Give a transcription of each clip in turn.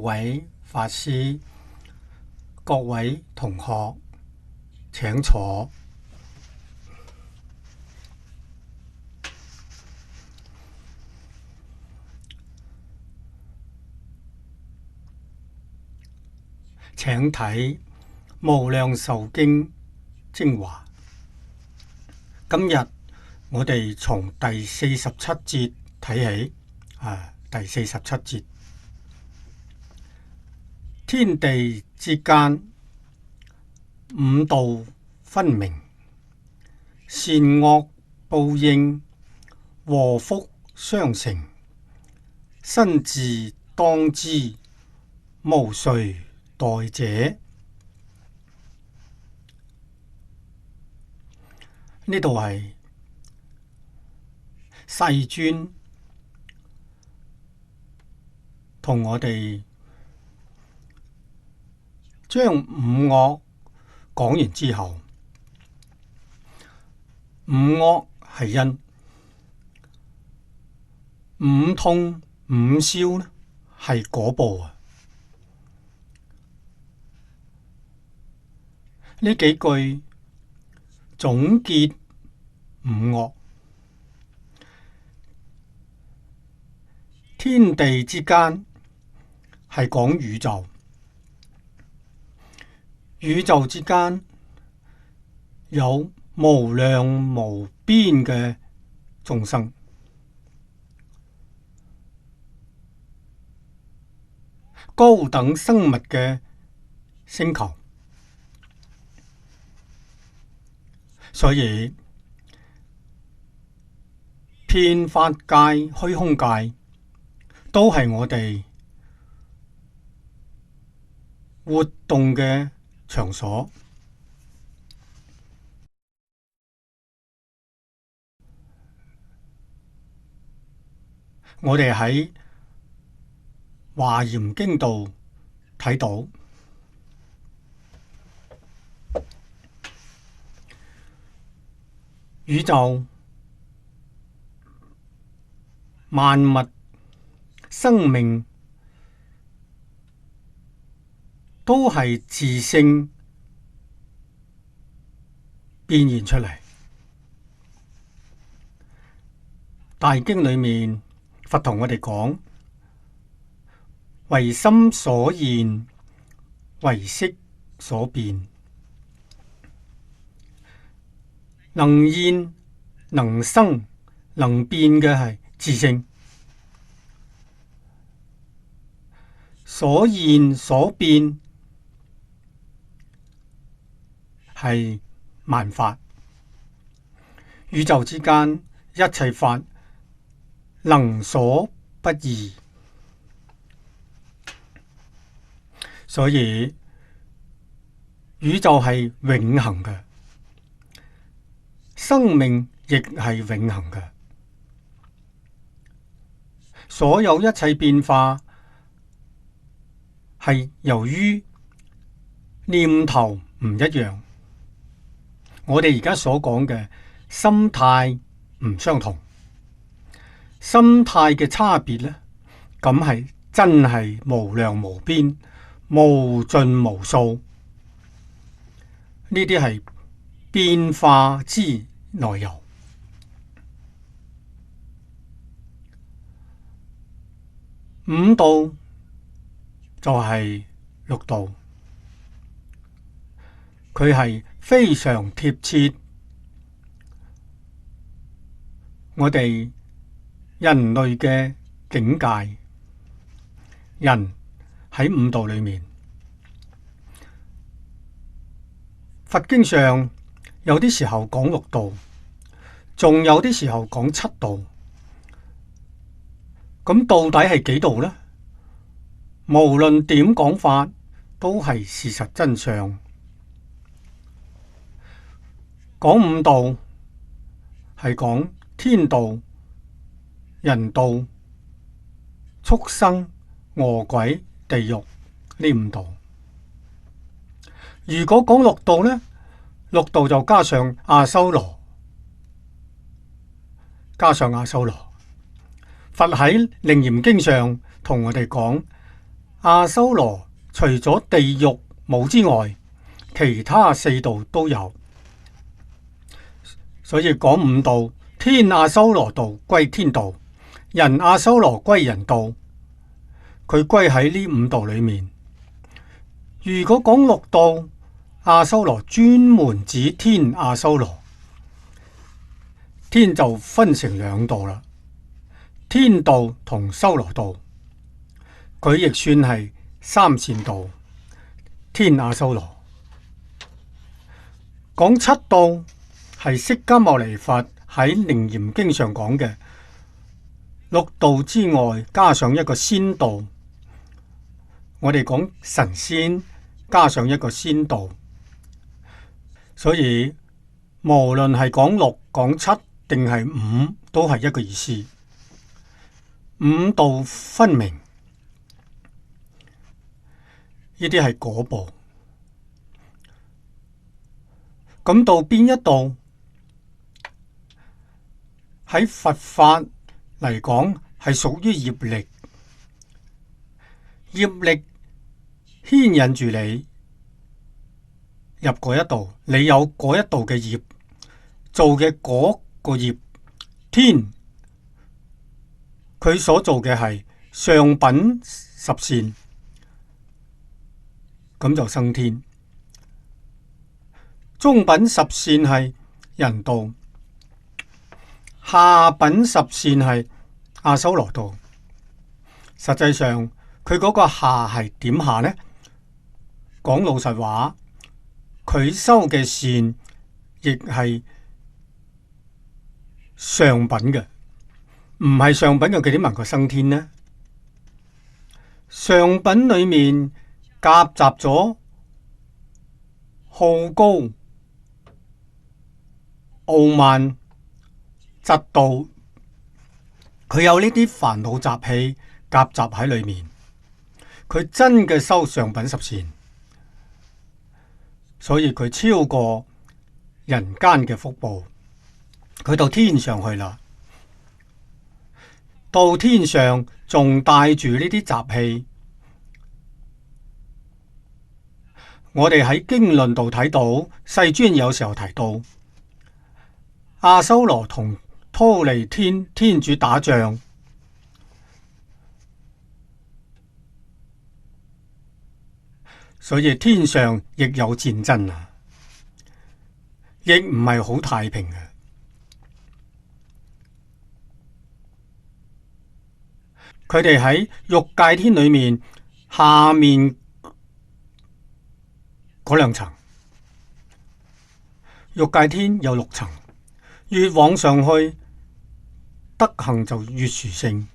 位法師、各位同學，請坐。請睇無量壽經精華。今日我哋從第47節睇起，第47節，天地之間，五道分明，善惡報應，禍福相承，身自當知，無誰代者。呢度係世尊同我哋將五惡講完之後，五惡係因，五痛五燒呢係果報啊！呢幾句總結五惡。天地之間係講宇宙，宇宙之間有無量無邊嘅眾生，高等生物嘅星球，所以遍法界、虛空界都係我哋活動嘅場所。我哋喺華嚴經度睇到，宇宙萬物生命都係自性變現出嚟。大經裏面，佛同我哋講，唯心所現，唯識所變。能現、能生、能變嘅係自性，所現所變係萬法。宇宙之間一切法能所不異，所以宇宙係永恆嘅，生命亦係永恆嘅。所有一切變化係由於念頭唔一樣，我哋而家所講嘅心態唔相同。心態嘅差別呢，咁係真係無量無邊、無盡無數。呢啲係變化之內由。五道就係六道，佢係非常貼切我哋人類嘅境界。人喺五道裏面，佛經上有啲時候講六道，仲有啲時候講七道。咁到底係幾道呢？無論點講法，都係事實真相。講五道係講天道、人道、畜生、餓鬼、地獄呢五道。如果講六道呢，六道就加上阿修羅，加上阿修羅。佛喺《楞嚴經》上同我哋講，阿修羅除咗地獄冇之外，其他四道都有。所以講五道，天阿修羅道歸天道，人阿修羅歸人道，佢歸喺呢五道裏面。如果講六道，阿修羅專門指天阿修羅，天就分成兩道啦，天道同修羅道，佢亦算係三善道，天阿修羅。講七道係釋迦牟尼佛喺《楞嚴經》上講嘅，六道之外加上一個仙道，我哋講神仙加上一個仙道，所以無論係講六、講七定係五，都係一個意思。五道分明，呢啲係果報。咁到邊一道？喺佛法嚟講係屬於業力，業力牽引住你入嗰一道，你有嗰一道嘅業，做嘅嗰個業，天佢所做嘅係上品十善，咁就生天。中品十善係人道，下品十善係阿修羅道。實際上佢嗰個下係點下呢？講老實話，佢修嘅善亦係上品嘅，唔係上品嘅佢點能夠生天呢？上品裏面夾雜咗好高、傲慢、嫉妒，佢有呢啲煩惱習氣夾雜喺裏面，佢真嘅修上品十善，所以佢超過人間嘅福報，佢到天上去啦。到天上仲帶住呢啲習氣，我哋喺經論度睇到，世尊有時候提到阿修羅同忉利天天主打仗，所以天上亦有戰爭啊，亦唔係好太平嘅。佢哋喺欲界天裏面下面嗰兩層，欲界天有6層。越往上去，德行就越殊勝。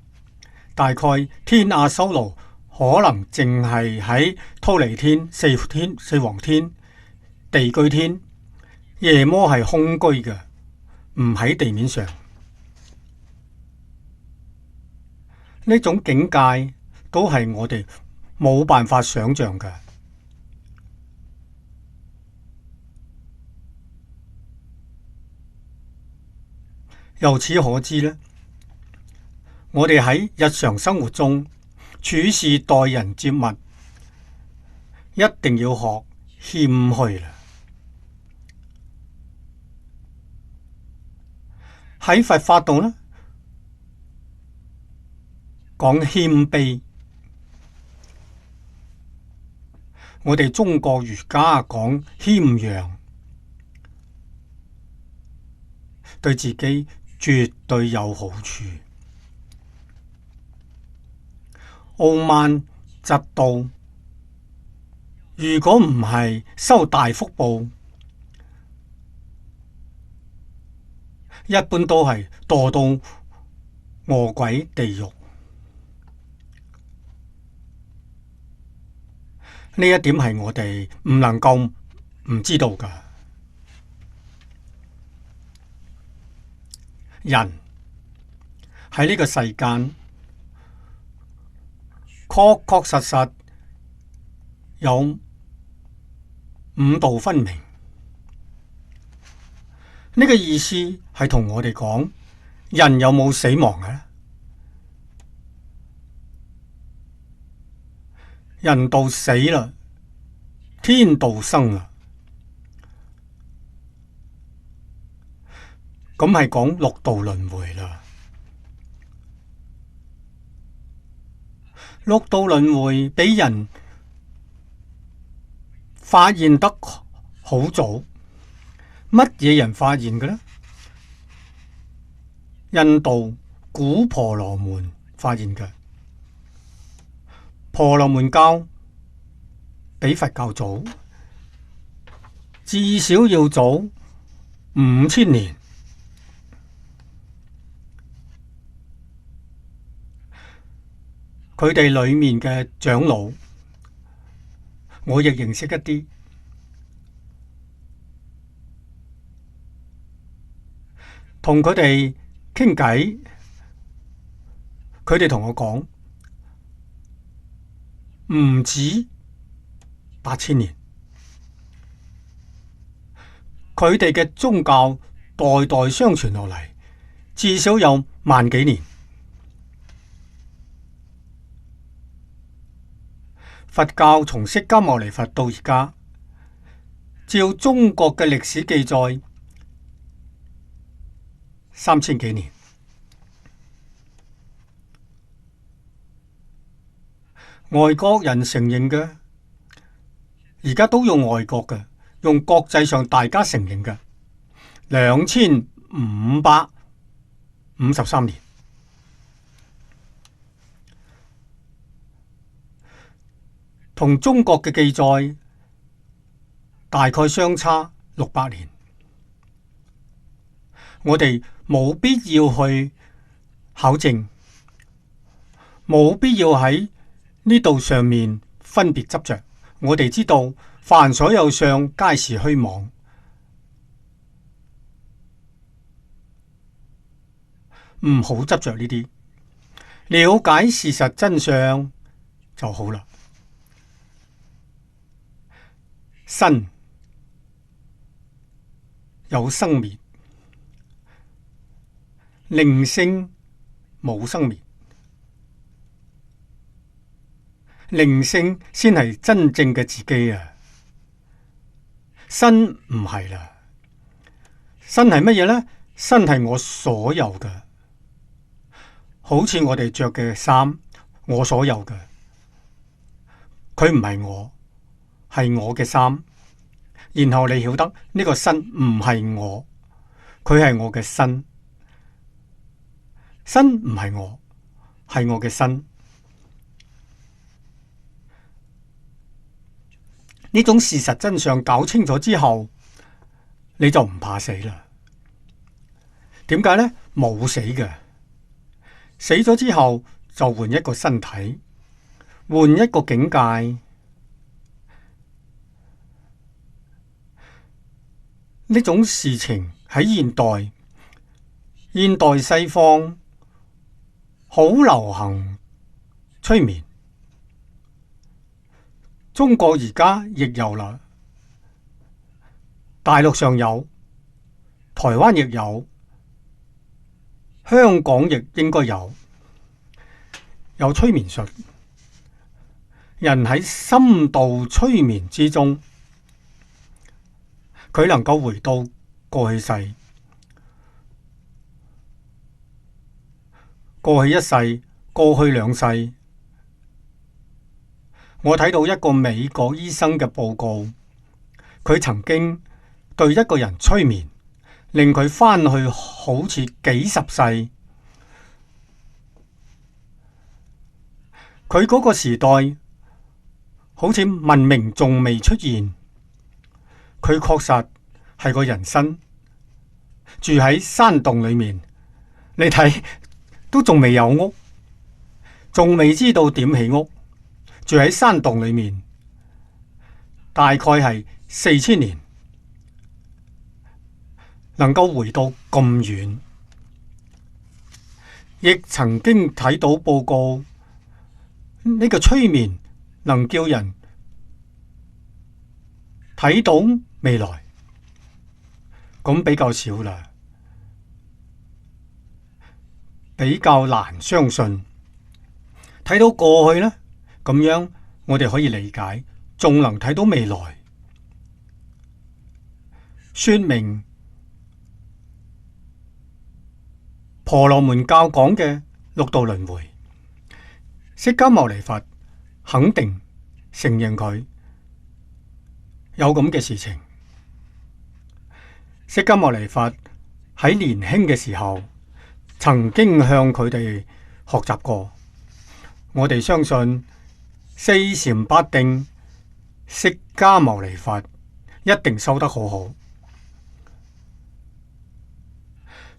大概天阿修羅可能淨係喺忉利天、四王天、地居天，夜摩係空居嘅，唔喺地面上。呢種境界都係我哋冇辦法想象嘅。由此可知呢，我哋喺日常生活中處事待人接物，一定要學謙虛啦。喺佛法度呢，講謙卑，我哋中國儒家講謙讓，對自己絕對有好處。傲慢嫉妒，如果唔係修大福報，一般都係墮到餓鬼地獄。呢一點係我哋唔能夠唔知道噶。人喺呢個世間確確實實有五道分明。呢個意思係同我哋講，人有冇死亡嘅？人道死啦，天道生啦。咁係講六道輪迴啦。六道輪迴俾人發現得好早。乜嘢人發現嘅呢？印度古婆羅門發現嘅。婆羅門教比佛教早，至少要早5000年。佢哋裏面嘅長老，我亦認識一啲。同佢哋傾偈，佢哋同我講，唔止8000年，佢哋嘅宗教代代相傳落嚟，至少有萬幾年。佛教從釋迦牟尼佛到而家，照中國嘅歷史記載，3000幾年。外國人承認嘅，而家都用外國嘅，用國際上大家承認嘅2553年。同中國嘅記載大概相差600年。我哋冇必要去考證，冇必要喺呢度上面分別執着。我哋知道凡所有相皆是虛妄，唔好執着呢啲，了解事實真相就好啦。身有生滅，靈性冇生滅，靈性先係真正嘅自己啊！身唔係啦，身係乜嘢呢？身係我所有嘅，好似我哋着嘅衫，我所有嘅，佢唔係我。係我嘅衫，然後你曉得呢個身唔係我，佢係我嘅身，身唔係我，係我嘅身。呢種事實真相搞清楚之後，你就唔怕死啦。點解呢？冇死嘅，死咗之後就換一個身體，換一個境界。呢種事情喺現代西方好流行催眠，中國而家亦有啦，大陸上有，台灣亦有，香港亦應該有催眠術。人喺深度催眠之中，佢能夠回到過去世、過去一世、過去2世。我睇到一個美國醫生嘅報告，佢曾經對一個人催眠，令佢返去好似幾十世。佢嗰個時代好似文明仲未出現。佢確實係個人身，住喺山洞裏面，你睇都仲未有屋，仲未知道點起屋，住喺山洞裏面，大概係4000年，能夠回到咁遠。亦曾經睇到報告，呢個催眠能叫人睇到未來，咁比較少啦，比較難相信。睇到過去呢，咁樣我哋可以理解，仲能睇到未來，說明婆羅門教講嘅六道輪迴，釋迦牟尼佛肯定承認佢有咁嘅事情。釋迦牟尼佛喺年輕嘅時候曾經向佢哋學習過，我哋相信四禪八定，釋迦牟尼佛一定修得好好。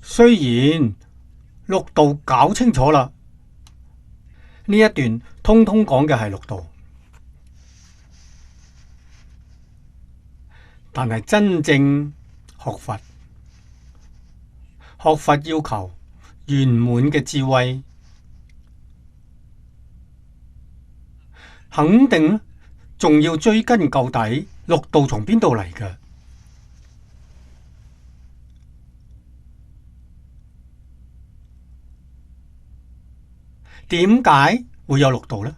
雖然六道搞清楚啦，呢一段通通講嘅係六道，但係真正學佛要求圓滿嘅智慧，肯定仲要追根究底，六道從邊度嚟嘅？點解會有六道呢？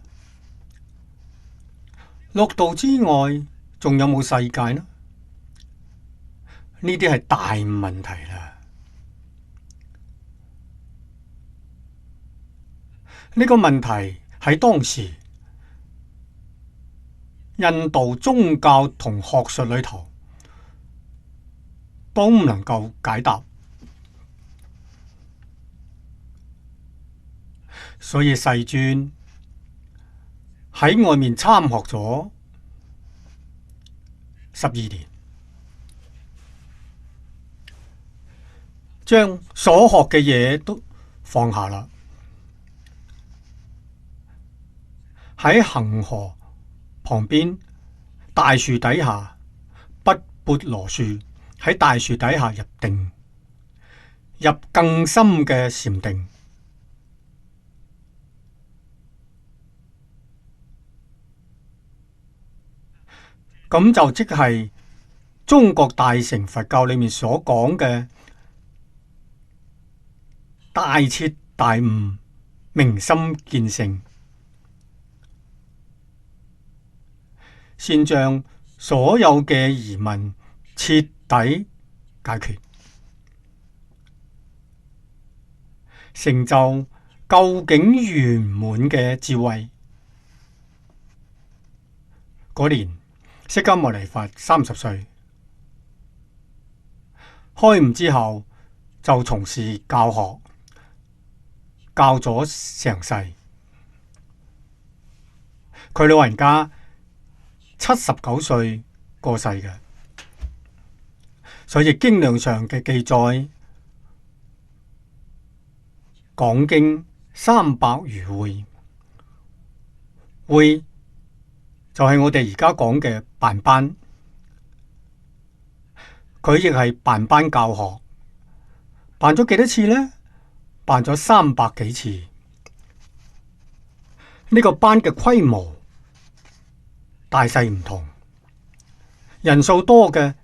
六道之外，仲有冇世界呢？呢啲係大問題啦。呢個問題喺當時印度宗教同學術裏頭都唔能夠解答，所以世尊喺外面參學咗12年，將所學嘅嘢都放下啦。喺恒河旁邊大樹底下，畢缽羅樹喺大樹底下入定，入更深嘅禪定。咁就即係中國大乘佛教裏面所講嘅大徹大悟、明心見性，先將所有嘅疑問徹底解決，成就究竟圓滿嘅智慧。嗰年釋迦牟尼佛30歲，開悟之後就從事教學，教咗成世。佢老人家79歲過世嘅，所以經量上嘅記載，講經300餘會，會就係我哋而家講嘅辦班，佢亦係辦班教學，辦咗幾多次呢？辦咗300幾次。呢個班嘅規模大細唔同，人數多嘅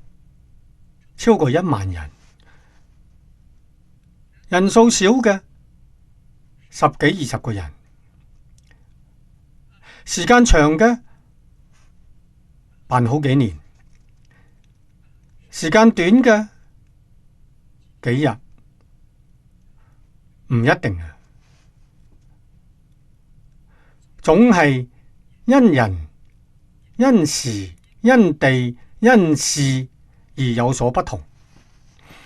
超過1萬人，人數少嘅10幾20個人，時間長嘅辦好幾年，時間短嘅幾日，唔一定啊。總係因人、因時、因地、因事而有所不同。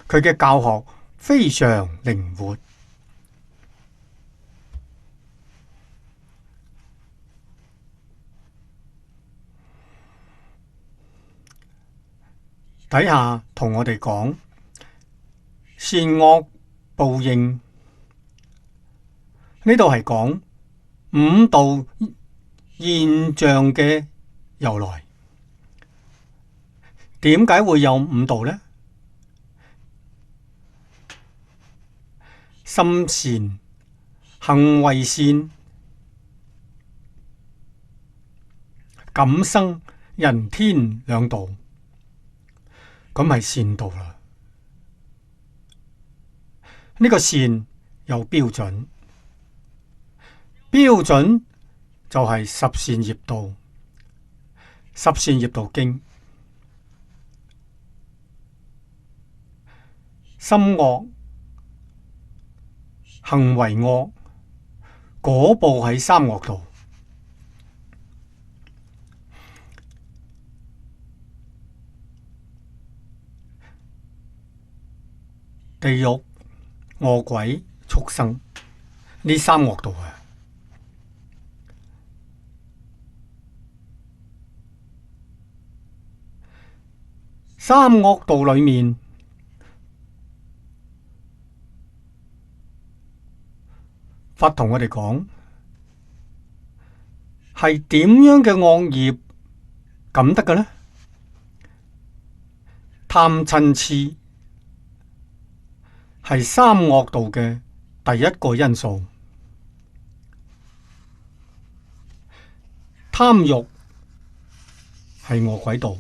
佢嘅教學非常靈活。底下同我哋講善惡報應，呢度係講五道現象嘅由來。點解會有五道呢？心善、行為善、感生、人天兩道。咁係善道啦。呢個善有標準，標準就係十善業道。十善業道經，心惡，行為惡，果報喺三惡道。地獄、餓鬼、畜生，呢三惡道啊！三惡道裏面，佛同我哋講，係點樣嘅惡業咁得嘅呢？貪嗔癡係三惡道嘅第一個因素。貪欲係餓鬼道，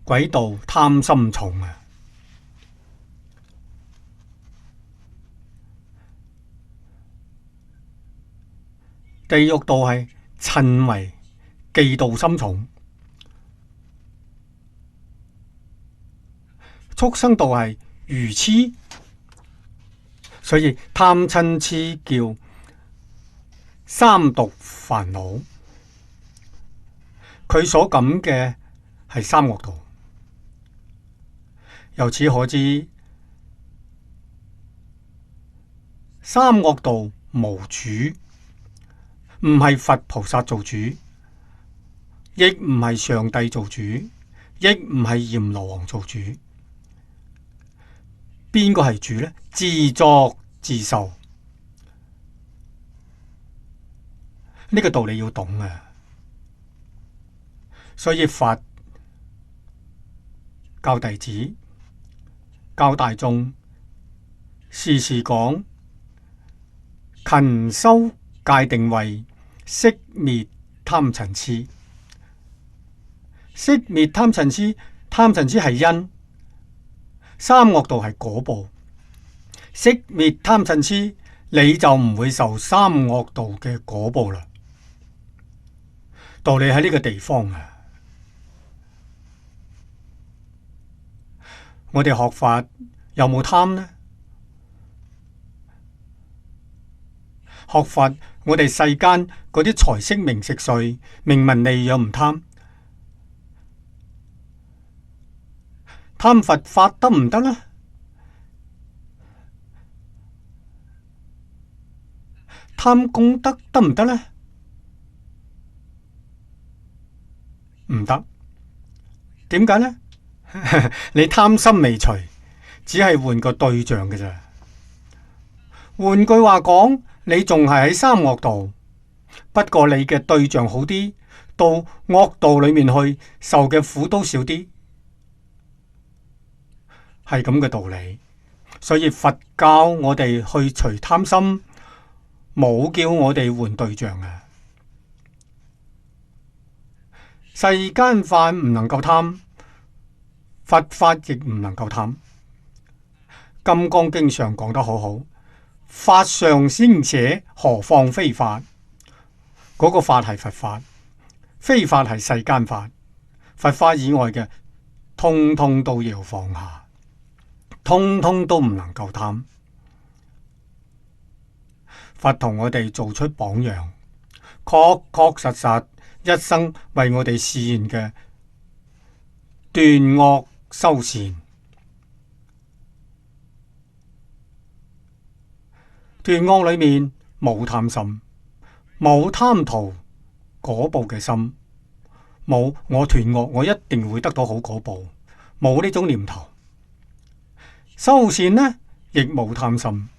鬼道貪心重啊！地獄道係嗔迷嫉妒心重，畜生道係愚癡，所以貪嗔癡叫三毒煩惱。佢所感嘅係三惡道。由此可知，三惡道無主，唔係佛菩薩做主，亦唔係上帝做主，亦唔係閻羅王做主。邊個係主呢？自作自受。呢個道理要懂啊！所以佛教弟子、教大眾，時時講勤修戒定慧，息滅貪嗔癡。息滅貪嗔癡，貪嗔癡係因，三惡道係果報。息滅貪嗔癡，你就唔會受三惡道嘅果報啦。道理喺呢個地方啊！我哋學法有冇貪呢？學法，我哋世間嗰啲財色名食睡、名聞利養唔貪，貪佛法得唔得呢？貪功德得唔得呢？唔得。點解呢？你貪心未除，只係換個對象嘅咋。換句話講，你仲係喺三惡道，不過你嘅對象好啲，到惡道裏面去受嘅苦都少啲，係咁嘅道理。所以佛教我哋去除貪心，冇叫我哋換對象啊。世間法唔能夠貪，佛法亦唔能夠貪。金剛經上講得好好，法上先捨，何況非法？嗰個法係佛法，非法係世間法。佛法以外嘅，通通都要放下，通通都唔能夠貪。佛同我哋做出榜樣，確確實實一生為我哋示現嘅斷惡修善。斷惡裏面冇貪心，冇貪圖果報嘅心，冇我斷惡我一定會得到好果報，冇呢種念頭。修善呢，亦冇貪心。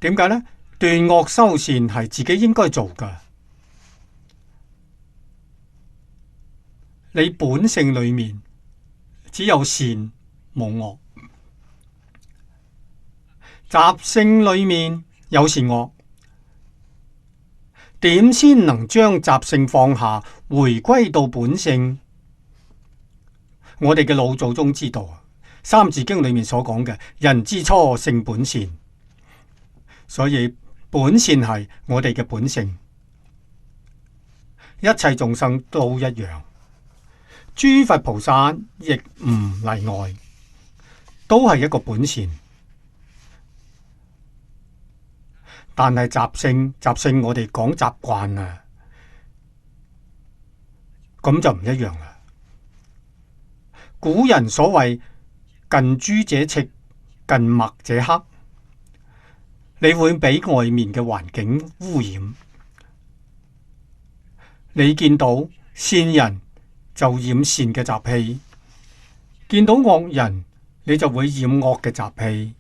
點解呢？斷惡修善係自己應該做噶。你本性裏面只有善冇惡，習性裏面有善惡，點先能將習性放下，回歸到本性？我哋嘅老祖宗知道，《三字經》裏面所講嘅人之初性本善，所以本善係我哋嘅本性，一切眾生都一樣，諸佛菩薩亦唔例外，都係一個本善。但係習性我哋講習慣啊，咁就唔一樣啦。古人所謂近朱者赤，近墨者黑，你會俾外面嘅環境污染。你見到善人就染善嘅習氣，見到惡人你就會染惡嘅習氣。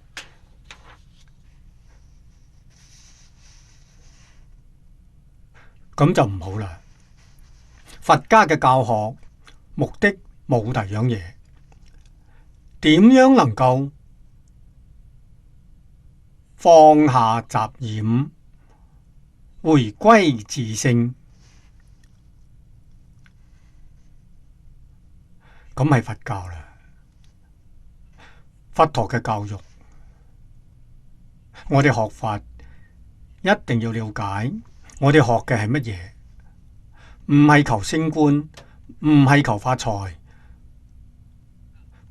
咁就唔好啦。佛家嘅教學目的冇第樣嘢，點樣能夠放下雜染，回歸自性？咁係佛教啦。佛陀嘅教育，我哋學法一定要了解，我哋學嘅係乜嘢？唔係求升官，唔係求發財，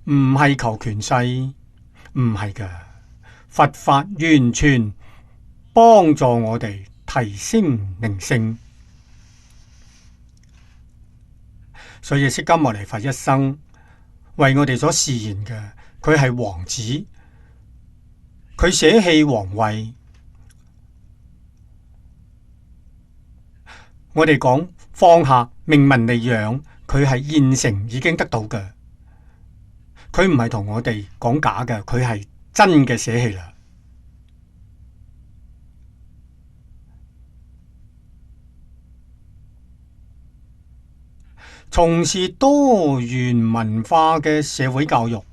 唔係求權勢，唔係㗎。佛法完全幫助我哋提升靈性。所以釋迦牟尼佛一生為我哋所示現嘅，佢係王子，佢捨棄皇位。我哋講放下名聞利養，佢係現成已經得到嘅，佢唔係同我哋講假嘅，佢係真嘅捨棄啦。從事多元文化嘅社會教育，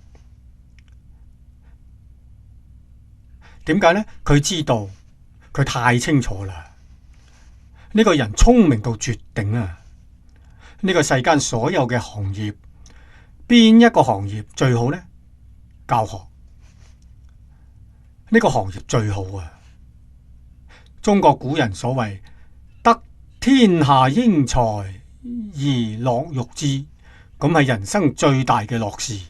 點解呢？佢知道，佢太清楚啦。呢個人聰明到絕頂啊！呢個世間所有嘅行業，邊一個行業最好呢？教學呢個行業最好啊！中國古人所謂得天下英才而樂育之，咁係人生最大嘅樂事。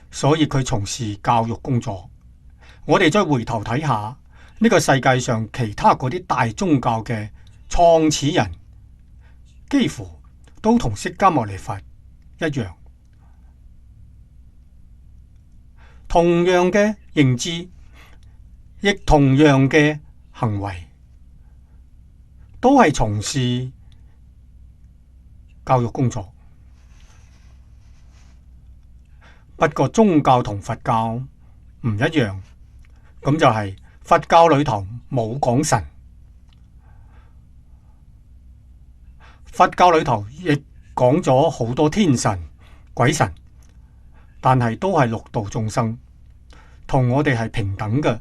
所以佢從事教育工作。我哋再回頭睇下呢個世界上其他嗰啲大宗教嘅創始人，幾乎都同釋迦牟尼佛一樣，同樣嘅認知，亦同樣嘅行為，都係從事教育工作。不過宗教同佛教唔一樣，咁就係佛教裏頭冇講神，佛教裏頭亦講咗好多天神、鬼神，但係都係六道眾生，同我哋係平等嘅，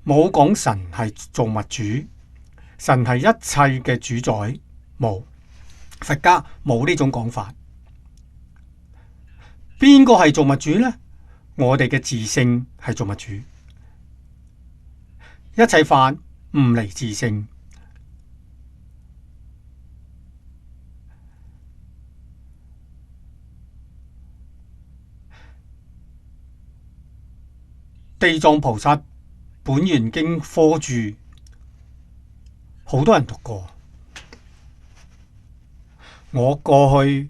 冇講神係造物主，神係一切嘅主宰，冇，佛家冇呢種講法。邊個係造物主呢？我哋嘅自性係造物主，一切法唔離自性。地藏菩薩本願經科注，好多人讀過。我過去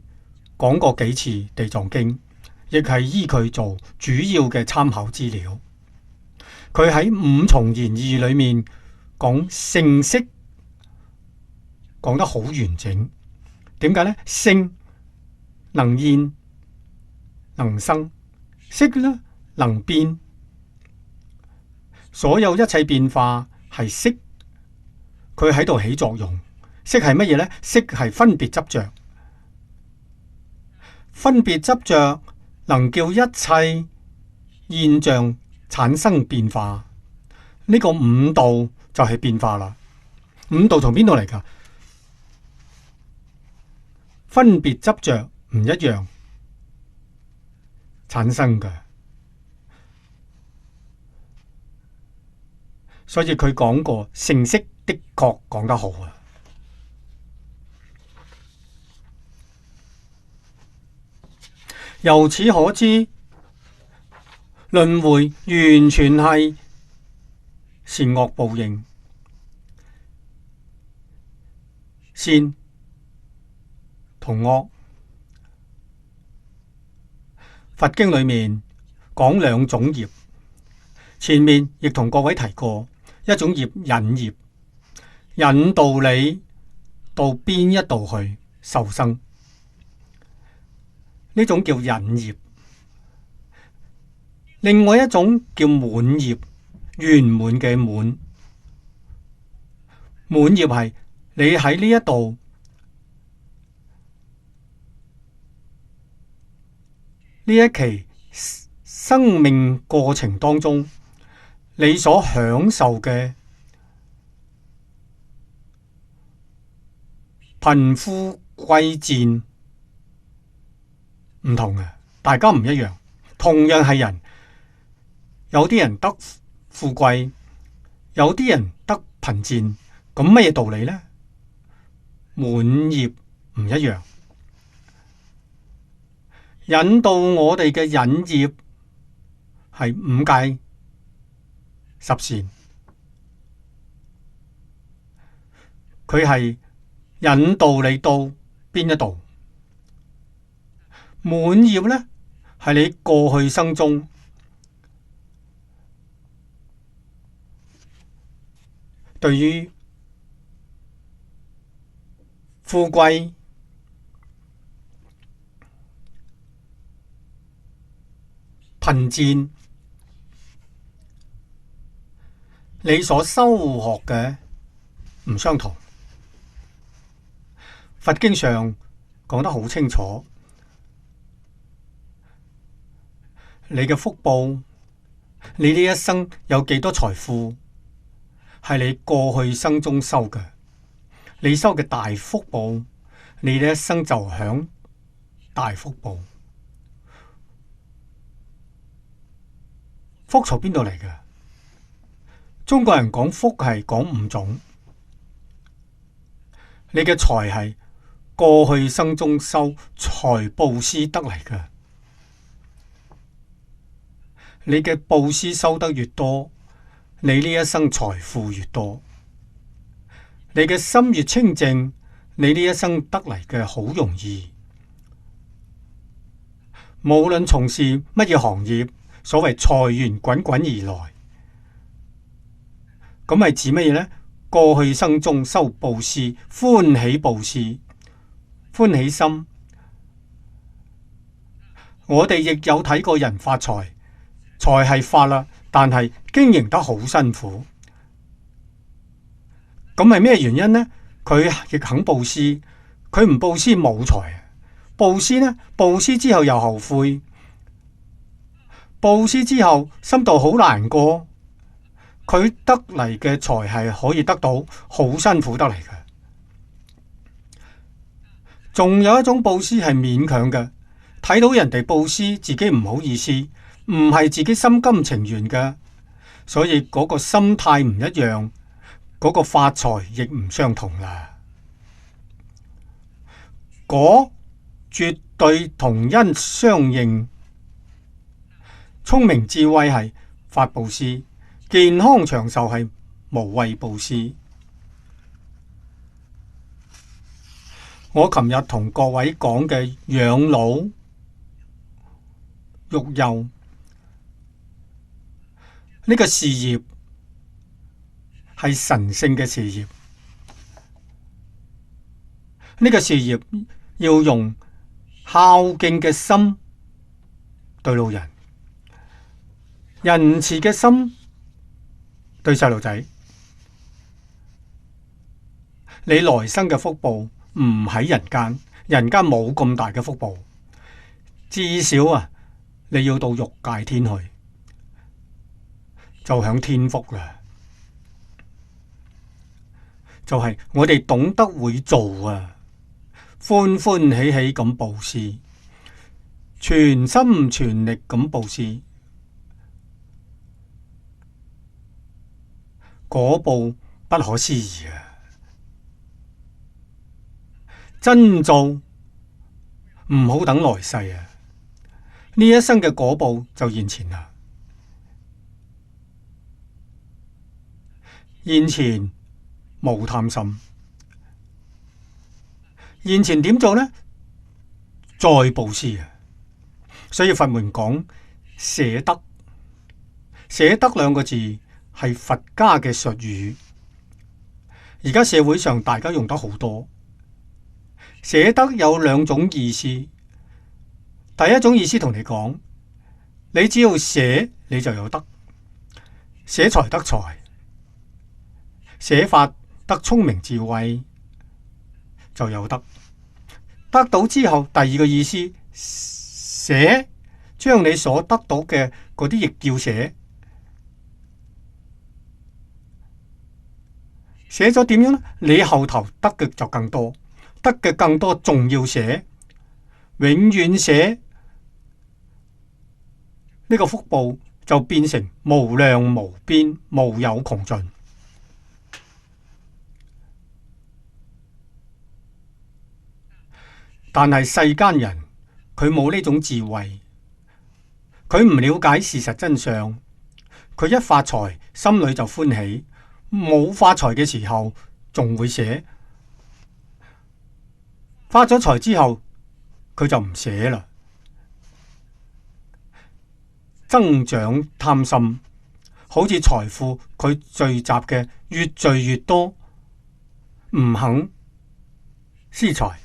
講過幾次地藏經，亦係依佢做主要嘅參考資料。佢喺五重言義裏面講性色，講得好完整。點解呢？性能現能生，色呢能變，所有一切變化係色，佢喺度起作用。色係乜嘢呢？色係分別執着，分別執着能叫一切現象產生變化。呢個五道就係變化啦。五道從邊度嚟㗎？分別執着唔一樣產生嘅。所以佢講過成色的確講得好啊。由此可知，輪迴完全係善惡報應，善同惡。佛經裏面講兩種業，前面亦同各位提過，一種業引業，引導你到邊一度去受生，呢種叫引業。另外一種叫滿業，圓滿嘅滿。滿業係你喺呢一度呢一期生命過程當中，你所享受嘅貧富貴賤唔同嘅，大家唔一樣。同樣係人，有啲人得富貴，有啲人得貧賤，咁乜嘢道理呢？滿業唔一樣，引導我哋嘅引業係五戒十善，佢係引導你到邊一度。滿業呢，係你過去生中對於富貴、貧賤，你所修學嘅唔相同。佛經上講得好清楚，你嘅福報，你呢一生有幾多財富，係你過去生中修嘅。你修嘅大福報，你呢一生就享大福報。福從邊度嚟嘅？中國人講福係講五種，你嘅財係過去生中修財布施得嚟嘅。你嘅布施收得越多，你呢一生財富越多。你嘅心越清淨，你呢一生得嚟嘅好容易。無論從事乜嘢行業，所謂財源滾滾而來，咁係指乜嘢呢？過去生中修布施，歡喜布施，歡喜心。我哋亦有睇過人發財，財係發啦，但係經營得好辛苦。咁係咩原因呢？佢亦肯布施，佢唔布施冇財。布施呢？布施之後又後悔，布施之後心度好難過。佢得嚟嘅財係可以得到，好辛苦得嚟嘅。仲有一種布施係勉強嘅，睇到人哋布施，自己唔好意思，唔係自己心甘情願嘅，所以嗰個心態唔一樣。嗰個發財亦唔相同啦，果絕對同因相應。聰明智慧係法布施，健康長壽係無畏布施。我琴日同各位講嘅養老育幼呢個事業，係神聖嘅事業，呢個事業要用孝敬嘅心對老人，仁慈嘅心對細路仔。你來生嘅福報唔喺人間，人間冇咁大嘅福報，至少你要到欲界天去，就享天福啦。就係我哋懂得會做歡歡喜喜咁布施，全心全力咁布施，果報不可思議啊！真做唔好等來世啊！呢一生嘅果報就現前啦。現前無貪心，現前點做呢？再布施啊！所以佛門講捨得，捨得兩個字係佛家嘅術語，而家社會上大家用得好多。捨得有兩種意思，第一種意思同你講，你只要捨，你就有得，捨財得財，捨法得聰明智慧，就有得。得到之後，第二個意思，捨，將你所得到嘅嗰啲亦叫捨。捨咗點樣呢？你後頭得嘅就更多，得嘅更多，仲要捨，永遠捨，呢個福報就變成無量無邊，無有窮盡。但係世間人佢冇呢種智慧，佢唔了解事實真相，佢一發財心裏就歡喜，冇發財嘅時候仲會捨，發咗財之後佢就唔捨啦。增長貪心，好似財富佢聚集嘅越聚越多，唔肯施財。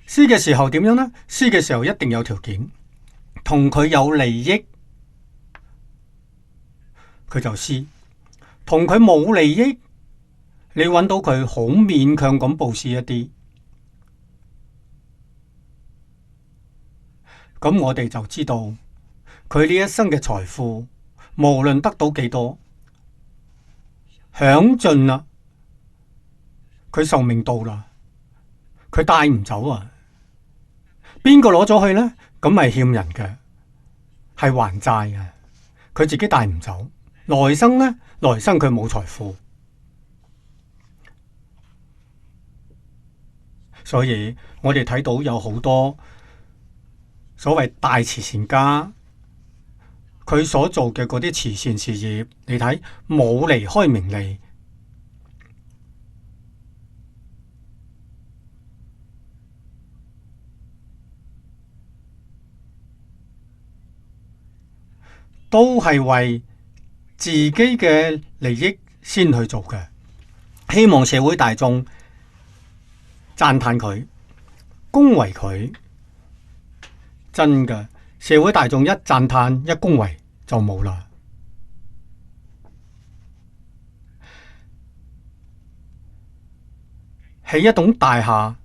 施嘅時候點樣呢？施嘅時候一定有條件，同佢有利益，佢就施；同佢冇利益，你揾到佢好勉強咁布施一啲，咁我哋就知道佢呢一生嘅財富，無論得到幾多，享盡啦，佢壽命到啦，佢帶唔走啊！邊個攞咗去呢？咁係欠人嘅，係還債嘅，佢自己帶唔走。來生呢？來生佢冇財富，所以我哋睇到有好多所謂大慈善家，佢所做嘅嗰啲慈善事業，你睇冇離開名利。都係為自己嘅利益先去做嘅，希望社會大眾讚嘆佢，恭維佢。真嘅，社會大眾一讚嘆一恭維就冇啦。起一棟大廈，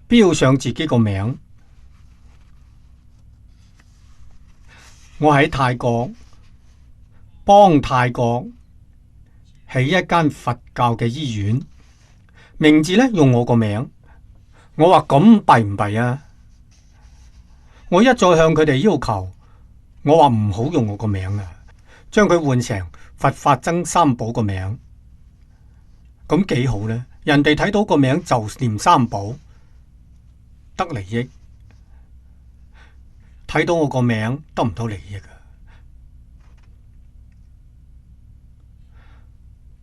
標上自己個名。我喺泰國幫泰國起一間佛教嘅醫院，名字呢用我個名。我話咁弊唔弊啊？我一再向佢哋要求，我話唔好用我個名啊，將佢換成佛法僧三寶個名，咁幾好呢？人哋睇到個名就念三寶，得利益。睇到我個名得唔到利益啊！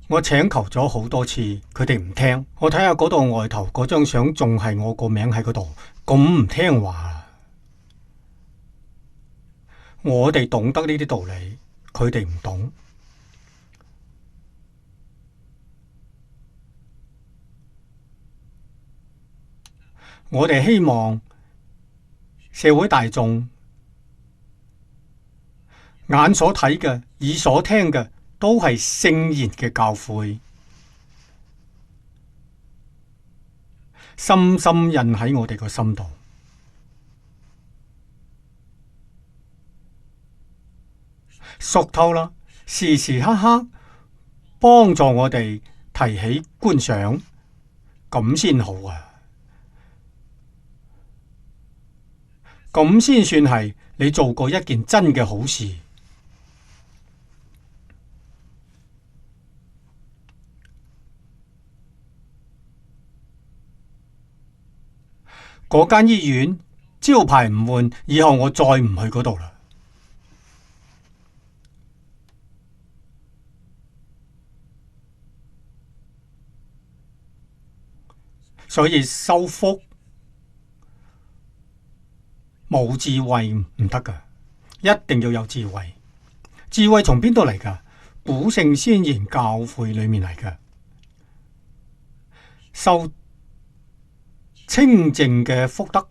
我請求咗好多次，佢哋唔聽。我睇下嗰度外頭嗰張相，仲係我個名喺嗰度，咁唔聽話。我哋懂得呢啲道理，佢哋唔懂。我哋希望社會大眾眼所睇嘅、耳所聽嘅，都係聖賢嘅教誨，深深印喺我哋個心度。熟透啦，時時刻刻幫助我哋提起觀想，咁先好啊！咁先算係你做過一件真嘅好事。嗰間醫院招牌唔換，以後我再唔去嗰度啦。所以修福冇智慧唔得噶，一定要有智慧。智慧從邊度嚟噶？古聖先賢教誨裏面嚟噶。修清淨嘅福德，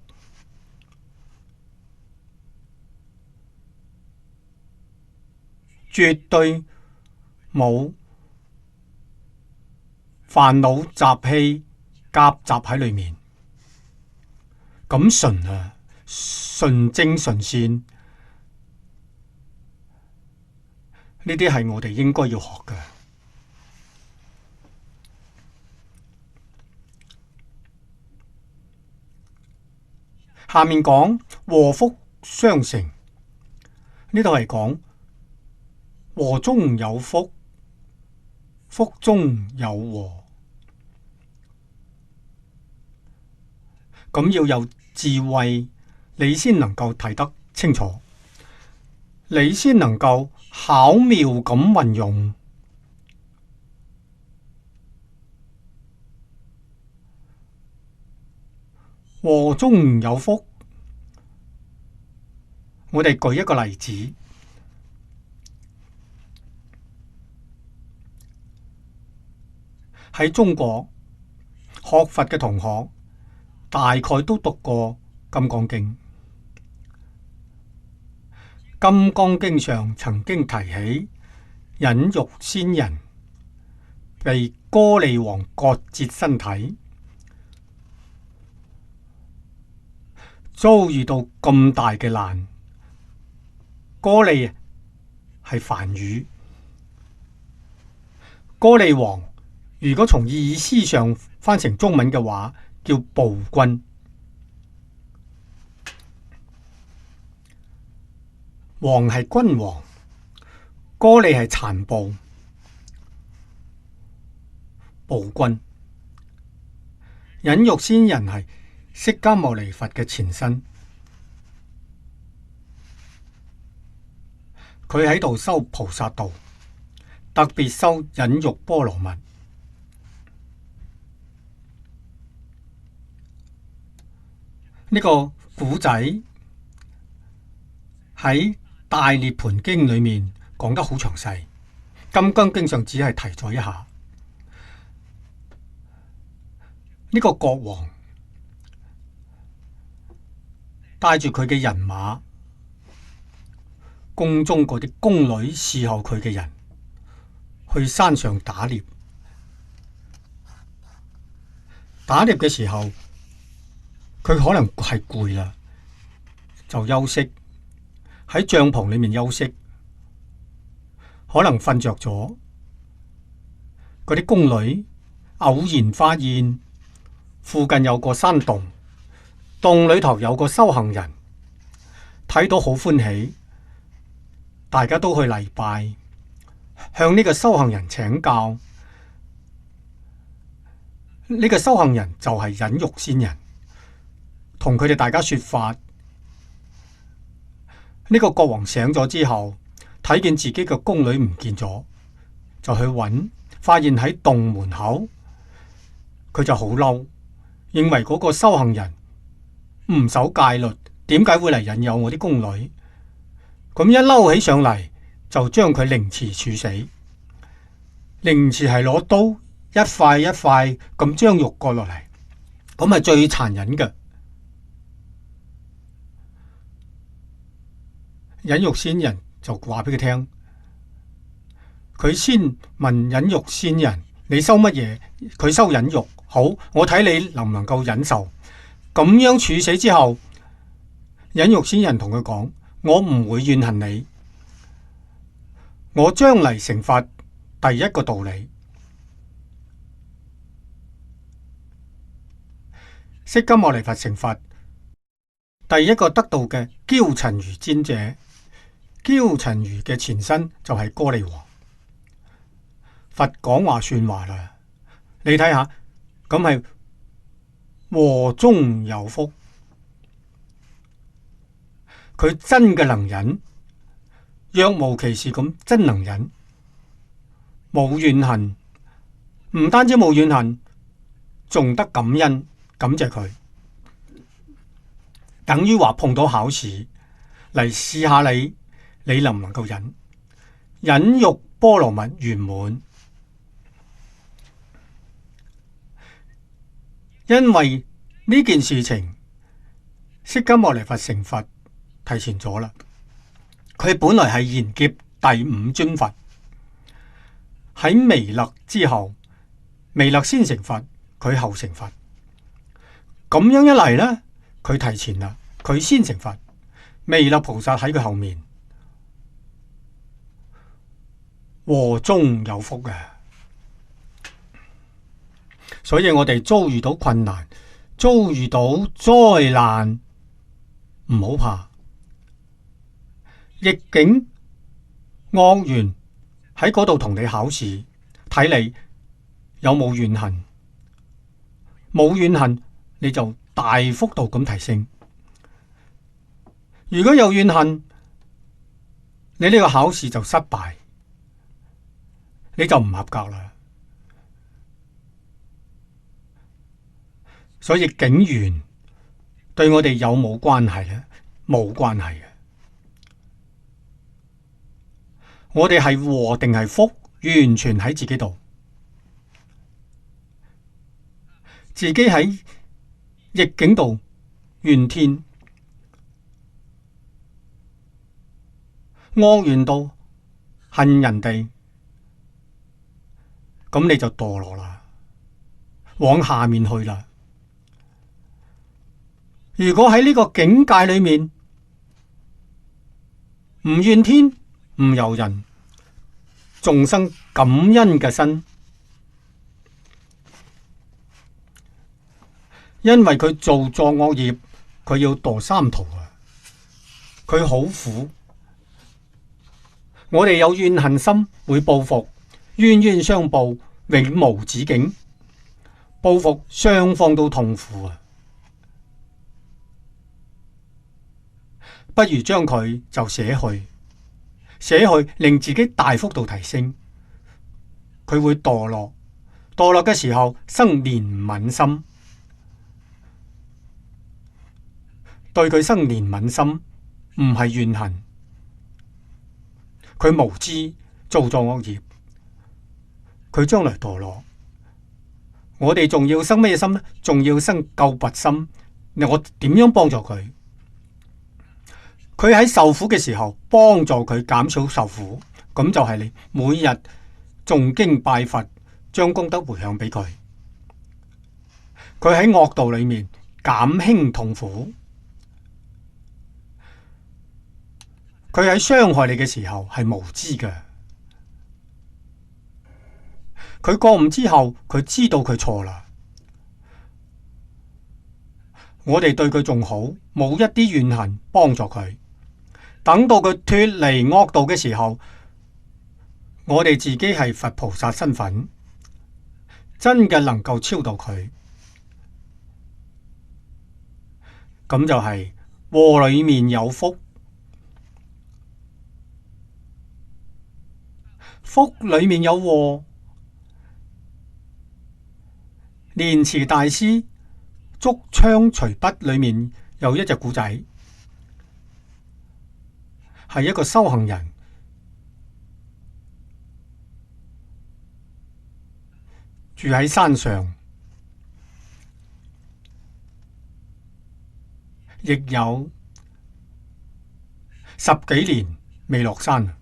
絕對冇煩惱習氣夾雜喺裏面，咁純啊，純正純善，呢啲係我哋應該要學嘅。下面講禍福相成，呢度係講禍中有福，福中有禍。咁要有智慧，你先能夠睇得清楚，你先能夠巧妙咁運用。禍中有福，我哋舉一個例子。喺中國學佛嘅同學大概都讀過《金剛經》。《金剛經》上曾經提起忍辱仙人被歌利王割截身體，遭遇到咁大嘅難。歌利係梵語，歌利王如果從意思上翻成中文嘅話，叫暴君。王係君王，歌利係殘暴暴君。忍辱仙人係釋迦牟尼佛嘅前身，佢喺度修菩薩道，特別修忍辱波羅蜜。呢個古仔喺《大涅槃經》裏面講得好詳細，《金剛經》上只係提咗一下。呢個國王帶住佢嘅人馬，宮中嗰啲宮女侍候佢嘅人，去山上打獵。打獵嘅時候，佢可能係攰啦，就休息喺帳篷裏面休息，可能瞓着咗。嗰啲宮女偶然發現附近有個山洞，洞裏頭有個修行人，睇到好歡喜，大家都去禮拜，向呢個修行人請教。呢個修行人就係忍辱仙人，同佢哋大家說法。呢個國王醒咗之後，睇見自己嘅宮女唔見咗，就去揾，發現喺洞門口，佢就好嬲，認為嗰個修行人唔守戒律，點解會嚟引誘我啲宮女？咁一嬲起上嚟，就將佢凌遲處死。凌遲係攞刀一塊一塊咁將肉割落嚟，咁係最殘忍嘅。忍辱仙人就話俾佢聽，佢先問忍辱仙人：你修乜嘢？佢修忍辱，好，我睇你能唔能夠忍受。咁樣處死之後，忍辱仙人同佢講：我唔會怨恨你，我將嚟成佛第一個道理。釋迦牟尼佛成佛第一個得到嘅憍陳如尊者，憍陳如嘅前身就係歌利王。佛講話算話啦，你睇下，咁係禍中有福，佢真嘅能忍，若無其事咁真能忍，冇怨恨，唔單止冇怨恨，仲得感恩感謝佢，等於話碰到考試嚟試下你能唔能夠忍，忍辱波羅蜜圓滿。因為呢件事情，釋迦牟尼佛成佛提前咗啦。佢本來係賢劫第五尊佛，喺彌勒之後，彌勒先成佛，佢後成佛。咁樣一嚟呢，佢提前啦，佢先成佛，彌勒菩薩喺佢後面，禍中有福嘅。所以我哋遭遇到困難，遭遇到災難，唔好怕。逆境惡緣喺嗰度同你考試，睇你有冇怨恨。冇怨恨，你就大幅度咁提升。如果有怨恨，你呢個考試就失敗，你就唔合格啦。所以境緣對我哋有冇關係呢？冇關係嘅。我哋係禍定係福，完全喺自己度。自己喺逆境度怨天，惡緣度恨人哋，咁你就墮落啦，往下面去啦。如果喺呢個境界裏面唔怨天唔尤人，眾生感恩嘅心，因為佢做作惡業，佢要墮三途啊，佢好苦。我哋有怨恨心，會報復，冤冤相報，永無止境，報復雙方都痛苦啊。不如將佢就捨去，令自己大幅度提升。佢會墮落嘅時候生憐憫心，對佢生憐憫心，唔係怨恨。佢無知做錯惡業，佢將來墮落。我哋仲要生咩心呢？仲要生救拔心。我點樣幫助佢？佢喺受苦嘅時候，幫助佢減少受苦，咁就係你每日誦經拜佛，將功德回向俾佢。佢喺惡道裏面減輕痛苦，佢喺傷害你嘅時候係無知嘅。佢覺悟之後，佢知道佢錯啦。我哋對佢仲好，冇一啲怨恨，幫助佢。等到佢脫離惡道嘅時候，我哋自己係佛菩薩身份，真嘅能夠超度佢，咁就係禍裏面有福，福裏面有禍。蓮池大師竹槍隨筆裏面有一隻古仔，係一個修行人，住喺山上，亦有10幾年未落山。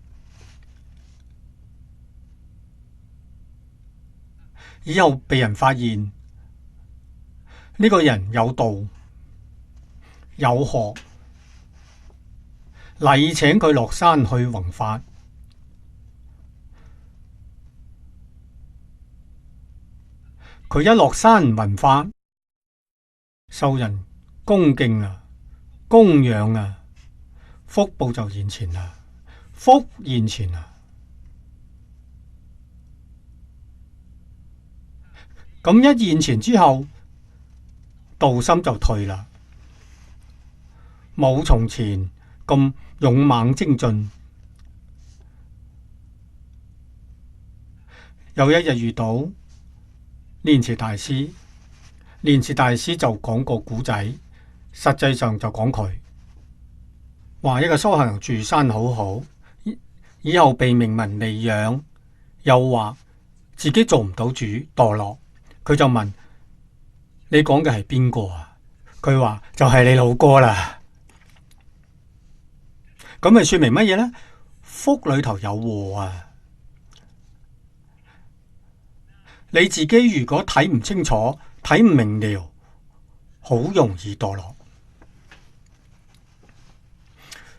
以後被人發現呢個人有道有學，禮請佢落山去弘法。佢一落山弘法，受人恭敬啊，供養啊，福報就現前啦，福現前啦。咁一現前之後，道心就退啦，冇從前咁勇猛精進。有一日遇到蓮池大師，蓮池大師就講個古仔，實際上就講佢話一個修行人住山好好，以後被名聞利養，又話自己做唔到主墮落，佢就問你講嘅係邊個啊？佢話就係你老哥啦。咁咪說明乜嘢呢？福裏頭有禍啊！你自己如果睇唔清楚、睇唔明了，好容易墮落。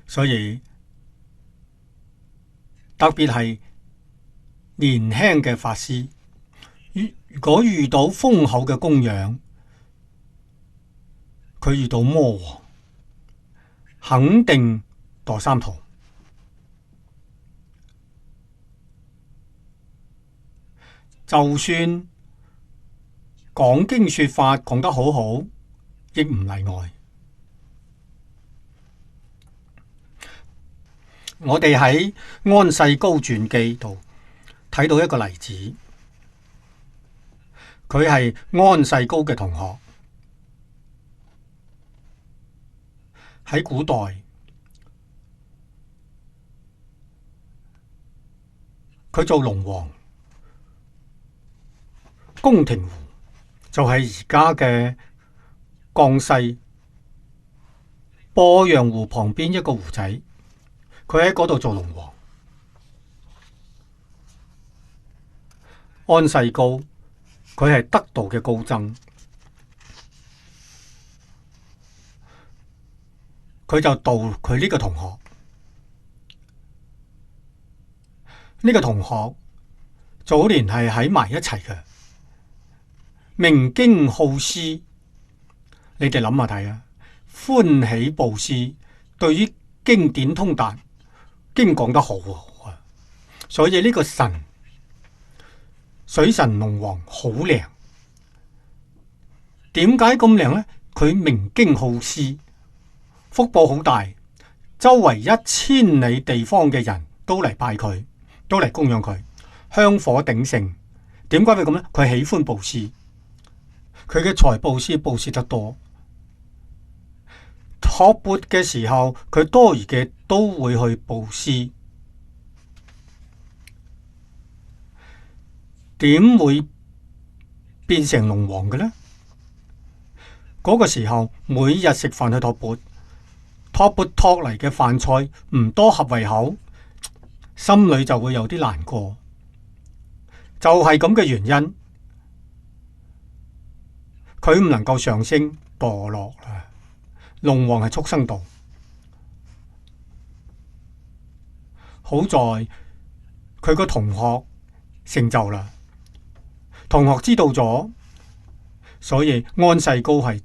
所以特別係年輕嘅法師，如果遇到豐厚嘅供養，佢遇到魔王，肯定墮三途。就算講經說法講得好好，亦唔例外。我哋喺安世高傳記度睇到一個例子，佢係安世高嘅同學，喺古代佢做龍王。宮廷湖就係而家嘅江西鄱陽湖旁邊一個湖仔，佢喺嗰度做龍王。安世高佢係得道嘅高僧，佢就導佢呢個同學。呢個同學早年係喺埋一齊嘅。明經好施，你哋諗下睇啊！歡喜布施，對於經典通達，經講得好啊！所以呢個神水神龍王好靈，點解咁靈呢？佢明經好施，福報好大，周圍1000里地方嘅人都嚟拜佢，都嚟供養佢，香火鼎盛。點解會咁呢？佢喜歡布施。佢嘅財布施得多，托缽嘅時候，佢多餘嘅都會去布施。點會變成龍王嘅呢？嗰個時候每日食飯去托缽，托缽托嚟嘅飯菜唔多合胃口，心裏就會有啲難過。就係咁嘅原因。佢唔能夠上升墮落啦。龍王係畜生道，好在佢個同學成就啦。同學知道咗，所以安世高係